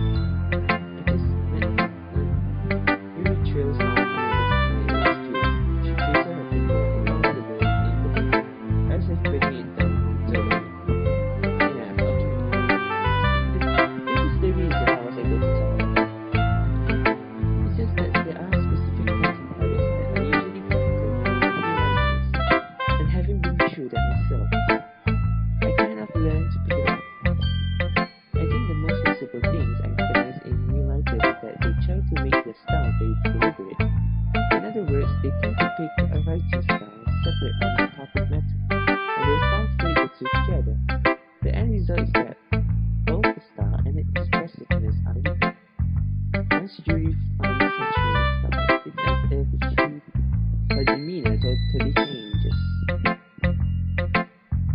Speaker 3: I just meant, you trails out on the street. She traces her finger along the road in the as if breaking it down slowly. Yeah, okay. This is the reason I was able to tell her. It's just that there are specific writing habits that are usually typical for new writers, and having been through that myself, I kind of learned to pick it up. I think the most visible things I recognize in new writers is that they try to make their style very deliberate. In other words, they tend to pick a writing style separate from the topic matter, and they punctuate the two together. The end result is that both the style and its expressiveness are weak. Once you refine such a style, it's as if her demeanor totally changes.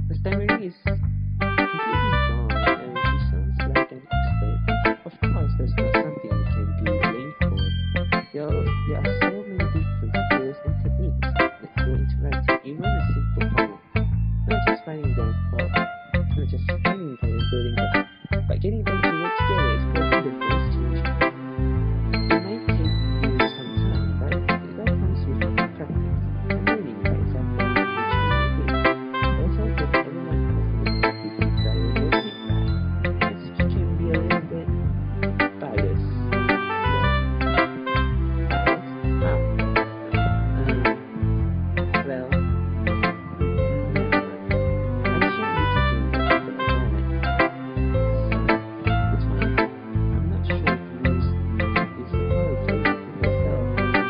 Speaker 3: The stammering is completely gone, and she sounds like an expert. Of course, that's not something you can be blamed for. There are so many different skills and techniques that go into writing, even a simple poem. Not just finding them and building them, but getting them to work together is probably the most challenging. It might take you some time, but that comes with practice and learning by example each and every day. Also, give everyone else a little bit of valuable feedback, as you can be a little bit biased. Well, I shouldn't be talking about it like that. It's fine. I'm not sure if you use this poetry to yourself or me.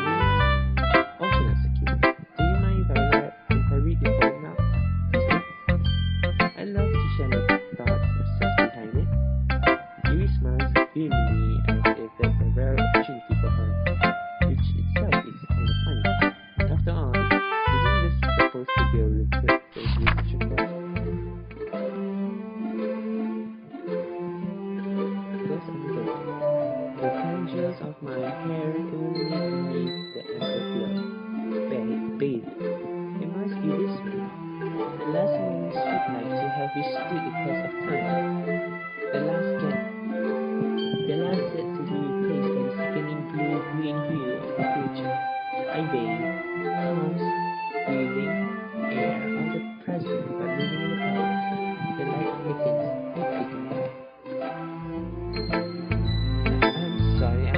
Speaker 3: Also, that's okay. Do you mind if I read your poem now? Please do. I love to share my thought process behind it. Yuri smiles dreamily as if that's a rare opportunity for her, which itself is kind of funny. After all, isn't this supposed to be a literature class? Goes on this. The tangles of my hair illuminate beneath the acid glow. Bathe. It must be this way. The last morning street light to have withstood the test of time. The last set to be replaced by the sickening green hue of the future. I bathe, pulse, breathing, air of the present but living in the past. The light thickens. I'm sorry, I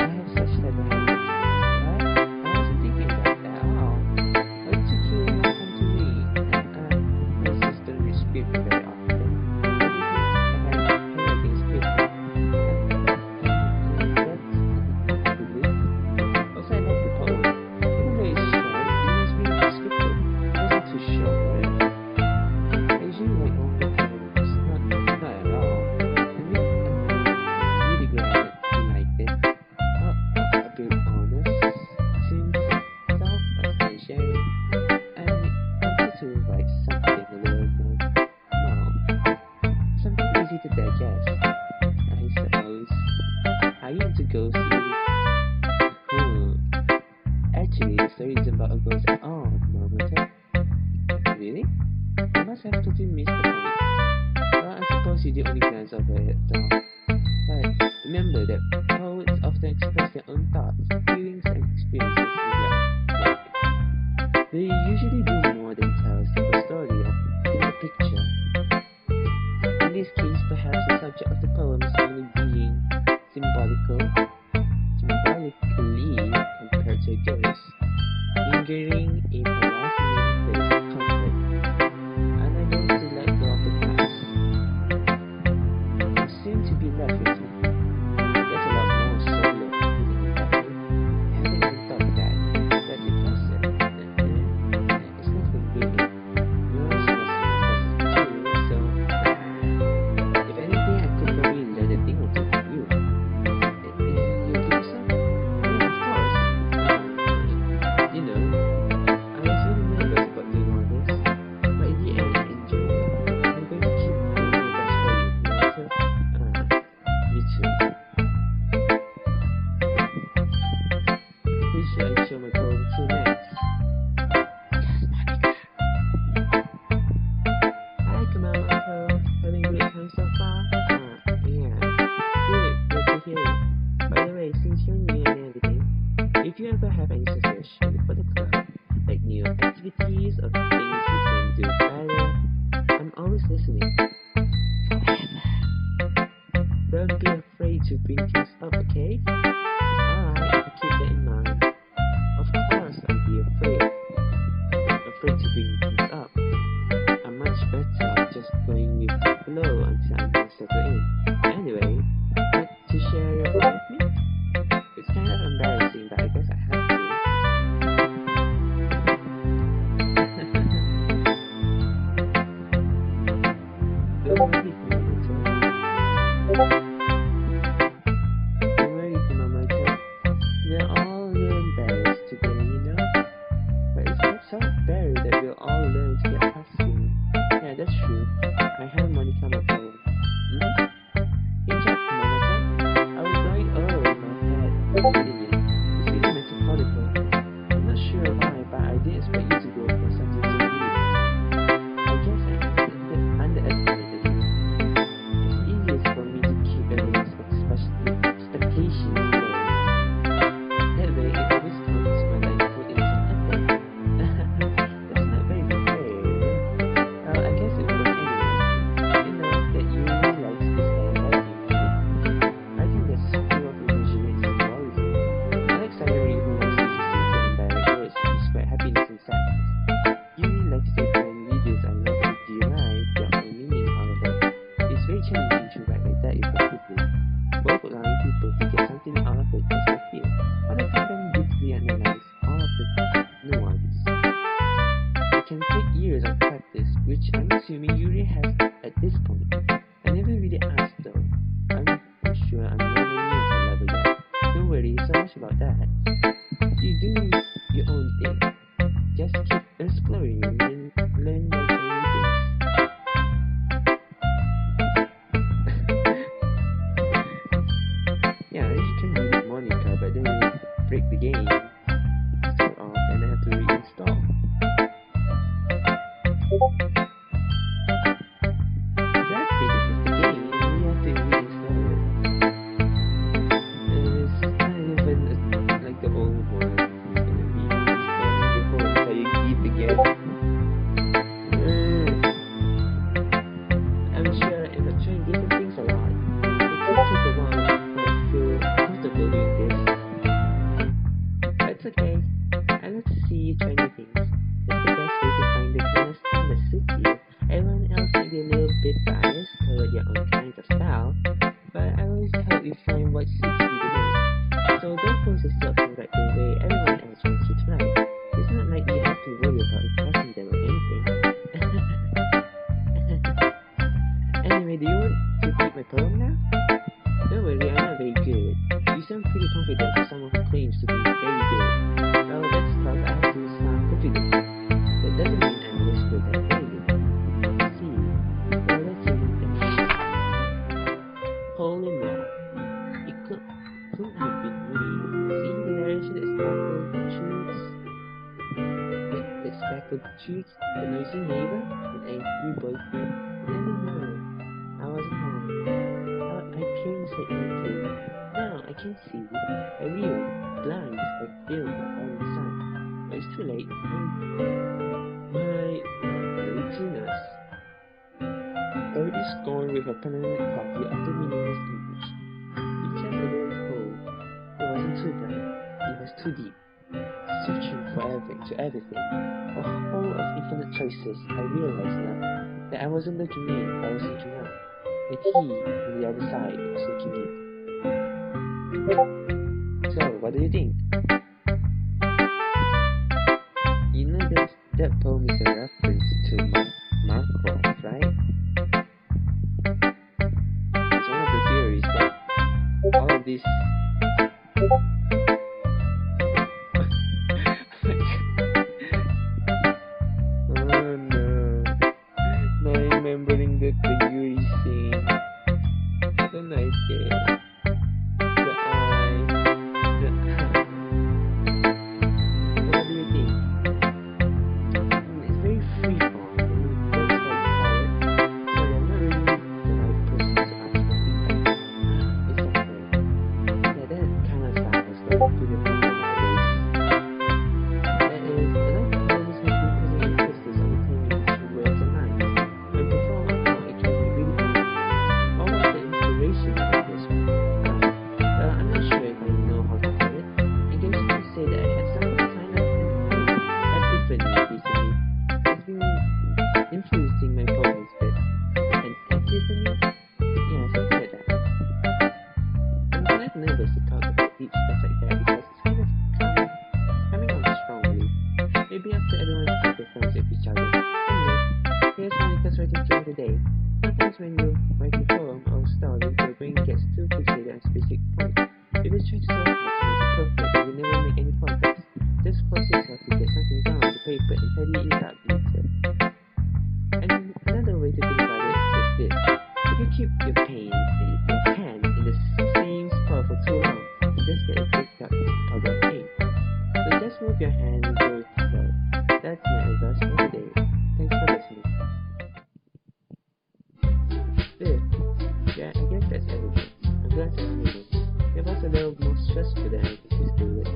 Speaker 3: have such type of habit. What? I wasn't thinking about that at all. But it took you a long time to read. My sister reads script very often. Handwriting script. Also, I love the poem. Even though it's short, it was really descriptive. It wasn't too short, right? I usually write longer poems. Not at all. I'm really glad that you liked it. Well, a bit honest. Since self-explanation, I wanted to write something a little more mild. Something easy to digest, I suppose. Are you into ghosts, Yuri? Actually, the story isn't about a ghost at all, Marmota. Really? I must have totally missed the point. Well, I suppose you did only glance over it though. But remember that poets often express their own thoughts, feelings, and experiences in their work. They usually do more than tell a simple story or paint a picture. In this case, perhaps the subject of the poem is only being symbolically compared to a ghost, lingering in a last remaining place of comfort, unable to let go of the past, and soon to be left with me. That's a lot more solo feeling in that way. I haven't even thought of that. That's impressive. It's nothing really. Yours was impressive always listening. Don't be afraid to bring things up, okay? Alright, I'll keep that in mind. Of course, I'll be afraid to bring things up. I'm much better at just going with the flow until I'm more settled in. Anyway, want to share your book with me? It's kind of embarrassing, but I guess I have to. Don't worry, Kumamoto. We're all a little embarrassed today, you know? But it's not so bad that we'll all learn to get past soon. Yeah, that's true. I have money coming home. Hey Jack, Kumamoto. I was going over in my head reading it. It's really metaphorical. I'm not sure why, but I didn't expect you to go for something so deep. I guess I underestimated you. It's easiest for me to keep everyone's expectations low. That way, it always counts when I put in some effort. That's not very fair. Well, I guess it worked anyway. You know that you really likes this all about you. I think that's true of emotional symbolism. I like salary who likes to use simple and direct words to describe happiness and sadness. You really like to find videos I love to derive their own meaning, however. It's very challenging to write like that effectively. Both allowing people to get something out of it as they feel, but I find them deeply analyze all of the nuance. It can take years of practice, which I'm assuming you really have at this point. I never really asked though. I'm sure I'm nowhere near her level yet. Don't worry so much about that. You do your own thing. Just keep exploring and learn by trying things. Yeah, you can read it, Monica, but then you break the game. Start off and I have to reinstall. Exactly, this is the game, and you have to reinstall it. It's kind of like the old one. It's gonna be reinstalling the whole entire game again. I'm sure I end up trying different things a lot. It could take a while before I feel comfortable doing this. That's okay. I love to see you try new things. It's the best way to find the kind of style that suits you. Everyone else might be a little bit biased toward their own kinds of style, but I always help you find what suits you the most. So don't force yourself to write the way everyone else wants you to write. It's not like you have to worry about impressing them or anything. Anyway, do you want to read my poem now? Don't worry, I'm not very good. You sound pretty confident for someone who claims to be very good. Well, that's because I have to sound confident. That doesn't mean I'm always good at very good. See, well, let's see what Holy milk. It couldn't have been me. See the narration is speckled shoots, the noisy neighbor, an angry boyfriend, and anymore. I wasn't home. My parents said anything. Now I can't see. I reeled, blind, I filled by all the sun. But it's too late. My retinas. Already scorned with a permanent copy of the meaningless English. You kept a little hole. It wasn't too bright. It was too deep. Searching to everything, a whole of infinite choices. I realized now that I wasn't looking in, I was looking out, and he, on the other side, was looking in. So, what do you think? You know that poem is a reference to Markov, right? It's one of the theories that all of these remembering that the Yuri scene. I don't like it. The eye. What do you think? fixing my phone instead. An epiphany? Yeah, something like that. I'm kind of nervous to talk about deep stuff like that because it's kind of coming on strongly. Maybe after everyone's got their phones with each other. Anyway, here's Monica's writing tip of the day. Sometimes when you're writing a poem or story, your brain gets too fixated on specific points. If you try so hard to make it perfect and you never make any progress, just force yourself to get something down on the paper and tidy it up later. And another way to think about it is this. If you keep your pen in the same spot for too long, you just get a big dark powder ink. So just move your hand and go with the flow. That's my advice for today. Thanks for listening. Yeah, I guess that's everything. I'm glad I'm moving. It was a little more stressful than I anticipated.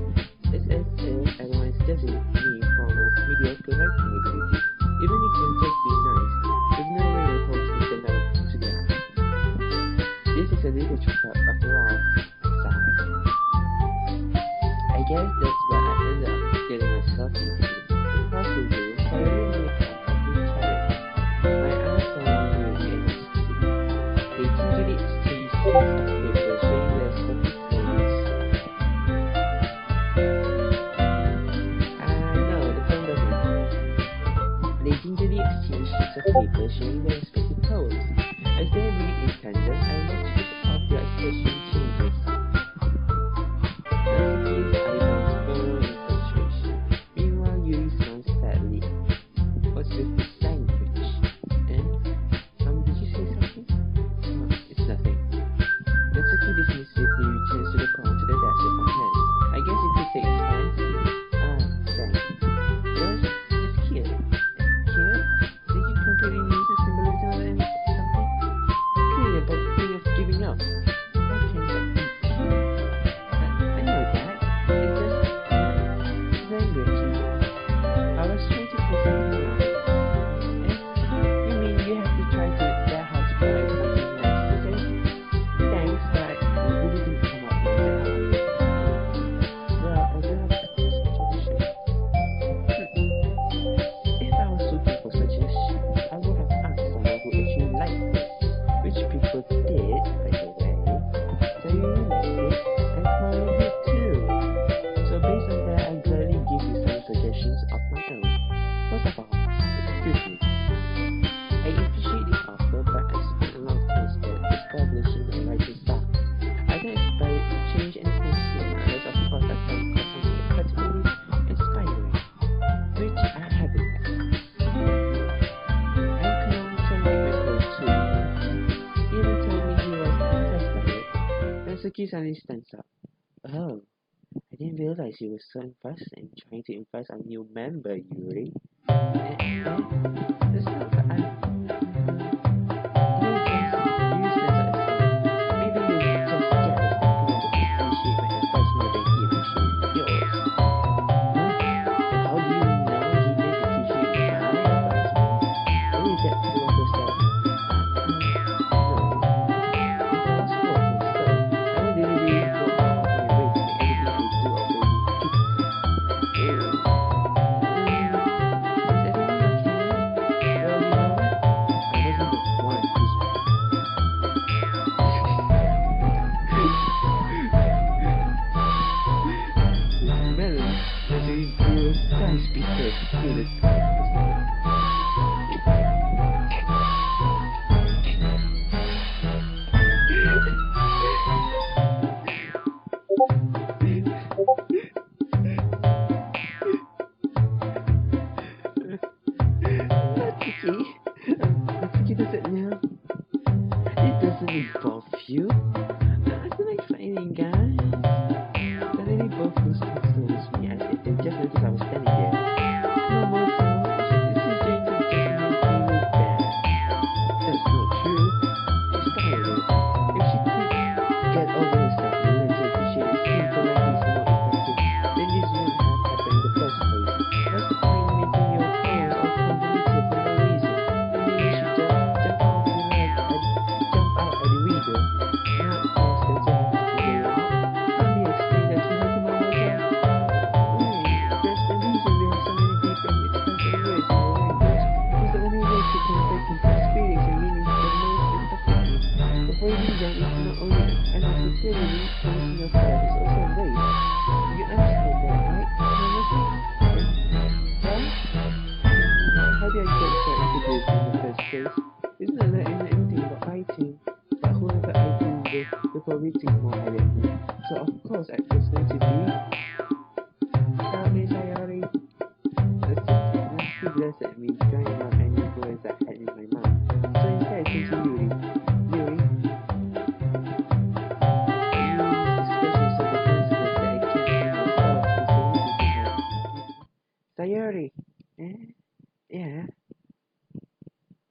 Speaker 3: It's as if everyone is judging me for my mediocre writing ability. Even if you're just being nice, there's no way my poems can stand out to the eye. This is a literature club after all. Sigh. I guess that's what I ended up getting myself into. The past review, I really need to have been challenged. My eyes are really interested. They gingerly exchange sheets of paper showing their separate poems. No, the phone doesn't. They gingerly exchange sheets of paper showing their respective poems. As they read in tandem, I watch each of their expression changes. Natsuki's eyebrows furrow in frustration. Meanwhile, Yuri smiles sadly. What's with this language? And, did you say something? No, it's nothing. Natsuki dismissively returns to the corner to the dash of my hand. I guess you could say it's fancy. Thanks. Yours is here. Here? Did you completely lose the symbolism of something? Clearly about the feeling of giving up. How can that be? I know that. It's just language. I was trying to say something nice. You mean you have to try to that hard to find something nice to say? Thanks, but it really didn't come up like that. Well, I do have a suggestion. If I was looking for suggestions, I would have asked someone who actually liked it, which people did, by the way. So you liked it, and Chloe did too. So based on that, I'll gladly give you some suggestions of my own. First of all, excuse me. I appreciate the offer, but I spent a lot of time spent establishing my writing style. I don't expect it to change anything soon, unless of course I come across something particularly inspiring, which I haven't. And Clone turned like my poem too. He even told me he was impressed by it. Natsuki suddenly stands up. Oh, I didn't realize you were so impressed and trying to impress our new member, Yuri. That's not what I... Maybe you just jealous that Clone appreciate my advice more than he appreciates yours. And how do you know he didn't appreciate my advice more? Or is that full of yourself? No. If I was full of myself, I would really go out of my way to make everything I do or say fit. Is everyone okay? Well, you know what? I wasn't the one who's... Melon, there's a real nice speaker to this Natsuki doesn't know. It doesn't involve you. I feel like fighting, guys. Suddenly both those things noticed me as if they just noticed I was standing there. No more so. This is going to just make me look bad. That's not true. She started it. If she could get over herself and learn to appreciate the simple ideas more effective, then this wouldn't have happened in the first place. What's the point in making your poems all convoluted for no reason? Maybe you should just jump out at the reader. Not Clearly, punishing yourself is also a waste. You understand that, right? How did I get so into this in the first place? It's not like anything about writing, but whoever I deal with, people will think more highly of me. So of course I just need to be Sayori. That's too that means trying out any words I had in my mind. So instead I continue Yuri, expressions of defensiveness that I can't bring myself to say anything to her. Sayori, eh? Yeah.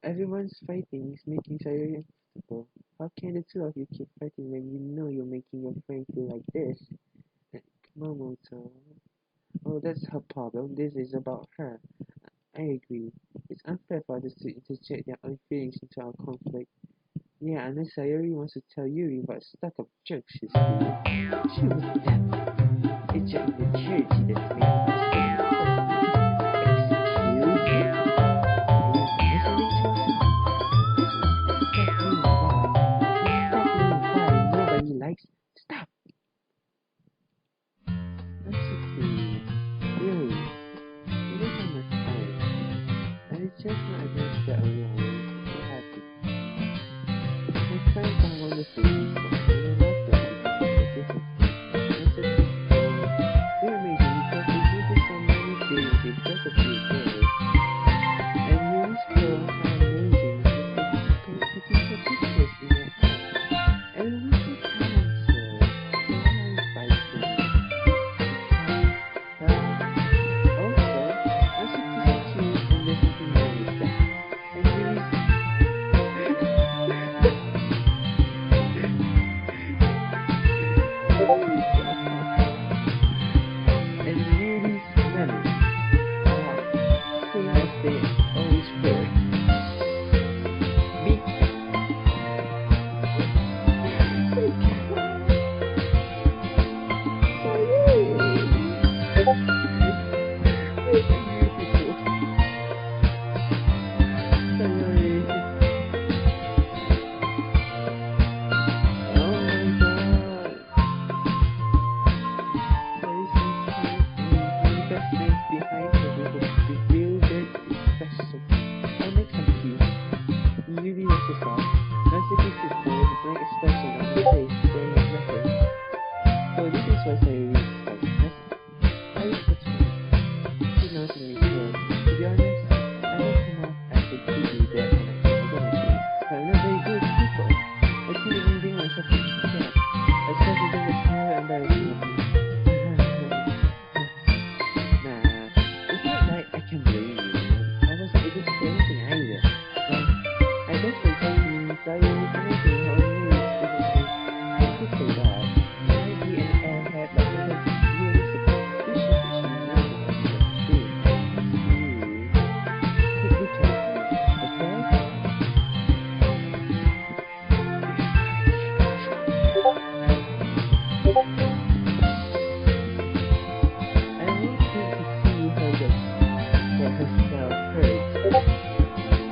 Speaker 3: Everyone's fighting is making Sayori uncomfortable. How can the two of you keep fighting when you know you're making your friend feel like this? Momoto. Oh, that's her problem. This is about her. I agree. It's unfair for others to interject their own feelings into our conflict. Yeah, unless Sayori wants to tell Yuri about stuck-up jokes she's doing. She would never. It's your immaturity that's making us feel Excuse me? Are you listening to yourself? This is exactly why nobody likes. Stop! That's okay. Yuri, you don't have much time. And it's just not against their own lives. So happy. My friends are wonderful people, and I love them because of their differences. They're amazing because they do this on many things except a few girls. And Yuri's girls are amazing because they paint beautiful pictures in their head. And we should answer. So I'm fighting. Also, I should listen to and listen to more with that. And Yuri's and Yuri's manners are same as they always were. Big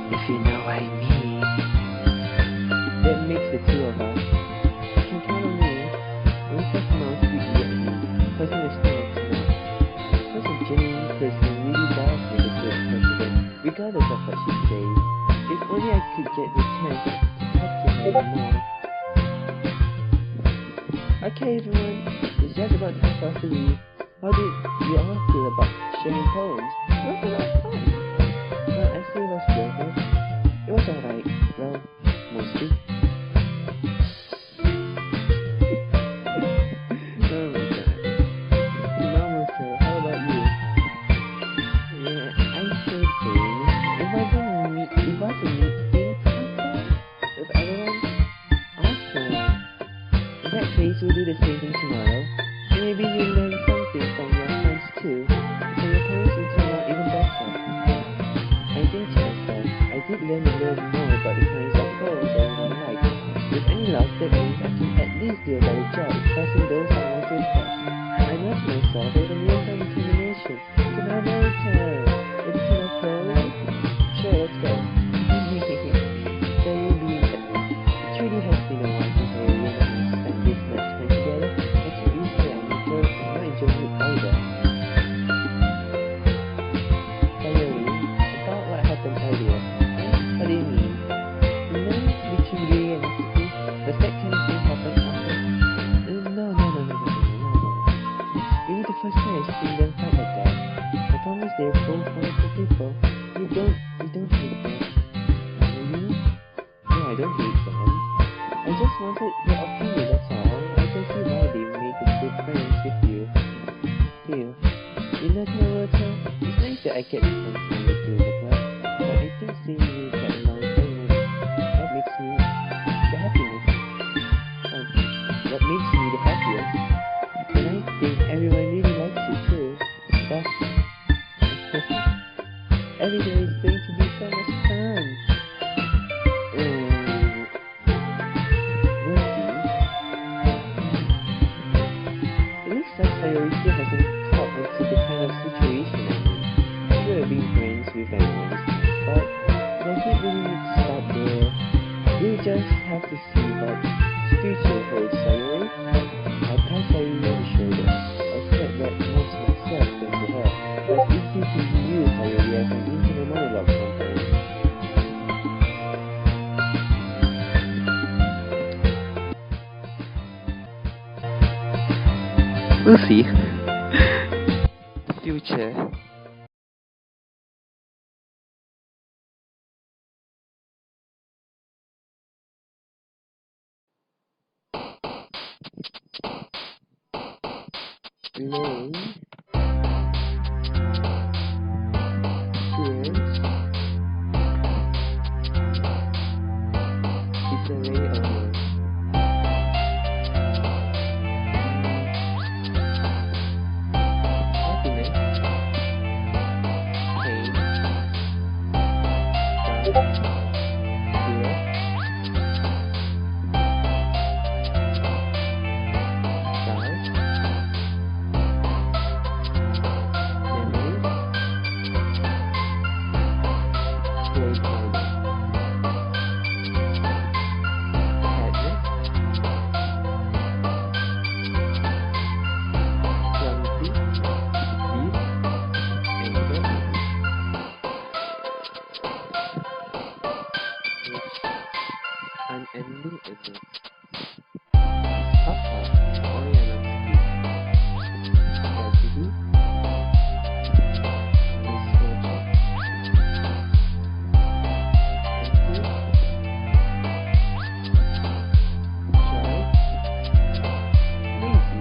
Speaker 3: If you know what I mean. That makes the two of us. You can count on me. When we first announced we at me, person is still tonight. Such a genuine person really does make a good president, regardless of what she says. If only I could get the chance to talk to her more. Okay everyone, it's just about time for us to leave. How did you all feel about sharing poems? It was a lot of fun. Well, I say it was worth it. It was alright. Well, mostly. Oh my god. Mama, so how about you? Yeah, I should say, it wasn't a neat thing to happen with everyone. Awesome. In that case, we'll do the same thing tomorrow. And maybe you'll learn something from your friends too. So your poems will turn out even better. I think to myself, I did learn a little more about the kinds of poems I really like. With any luck, that means I can at least do a better job expressing those I want to express. I love myself with a newfound determination. Can I America? Ready to my poem? Sure, let's go. So you'll be in touch. It truly has been a while since I really spent this much time I don't hate them. I just wanted your opinion, that's all. I can see why they make good friends with you. Too. In that water, it's nice that I get to spend time with you in the club, but I think seeing you get along very much, that makes me the happiness. What makes me the happiest? And I think everyone really likes you too. That's every day is going to be so much fun. We'll see. It looks like Sayori still hasn't caught onto the kind of situation I'm in. Sure, being friends with everyone is nice, but does it really need to stop there? We'll just have to see what the future holds, Sayori. I passed Sayori on the shoulder. I said that more to myself than to her, but it's easy to use Sayori as an internal monologue sometimes. We'll see. Future. Lane. Cheers. It's a ray of love. Happiness. Pain. Doubt. Fear. Stars. Memories. Playtime. Sadness. Clumsy. Grief. Anger. Unending endless. Papa. Oriana. Tragedy. Misfortune. Empty. Joy. Lazy.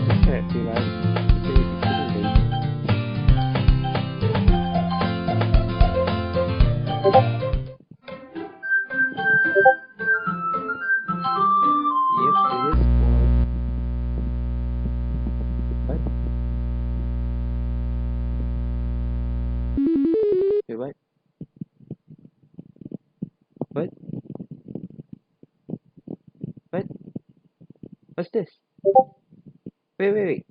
Speaker 3: The characterized lazy. Yep, it is bored. What? Wait, what? What? What? What's this? Wait.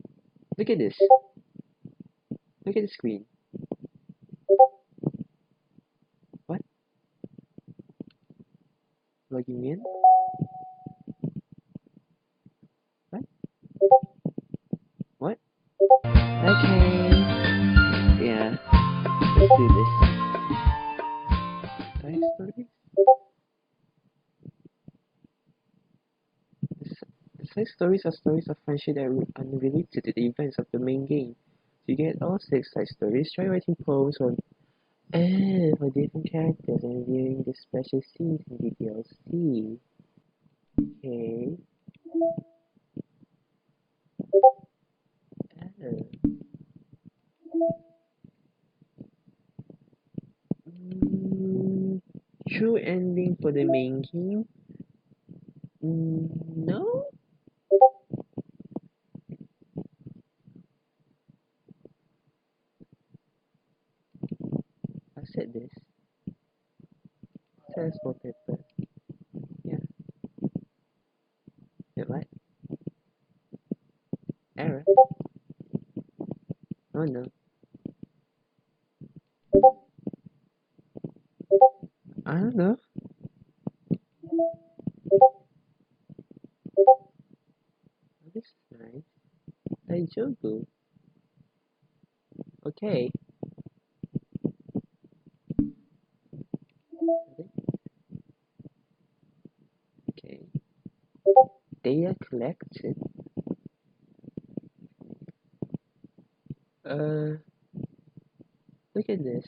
Speaker 3: Look at this. Look at the screen. What? Logging in? What? What? Okay. Yeah. Let's do this. Side stories? The side stories are stories of friendship that are unrelated to the events of the main game. To get all 6 side stories, try writing poems for different characters and reviewing the special scenes in the DLC. Okay. Oh. Mm, True ending for the main game? No? I said this. Says wallpaper. Yeah. Wait, what? Error? Oh no. I don't know. Oh, this is nice. Daijobu. Okay. Okay. Data collected. Look at this.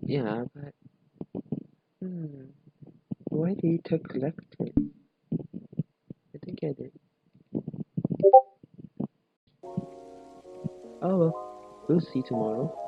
Speaker 3: Yeah, but why do you to collect it? I don't get it. Oh well, we'll see tomorrow.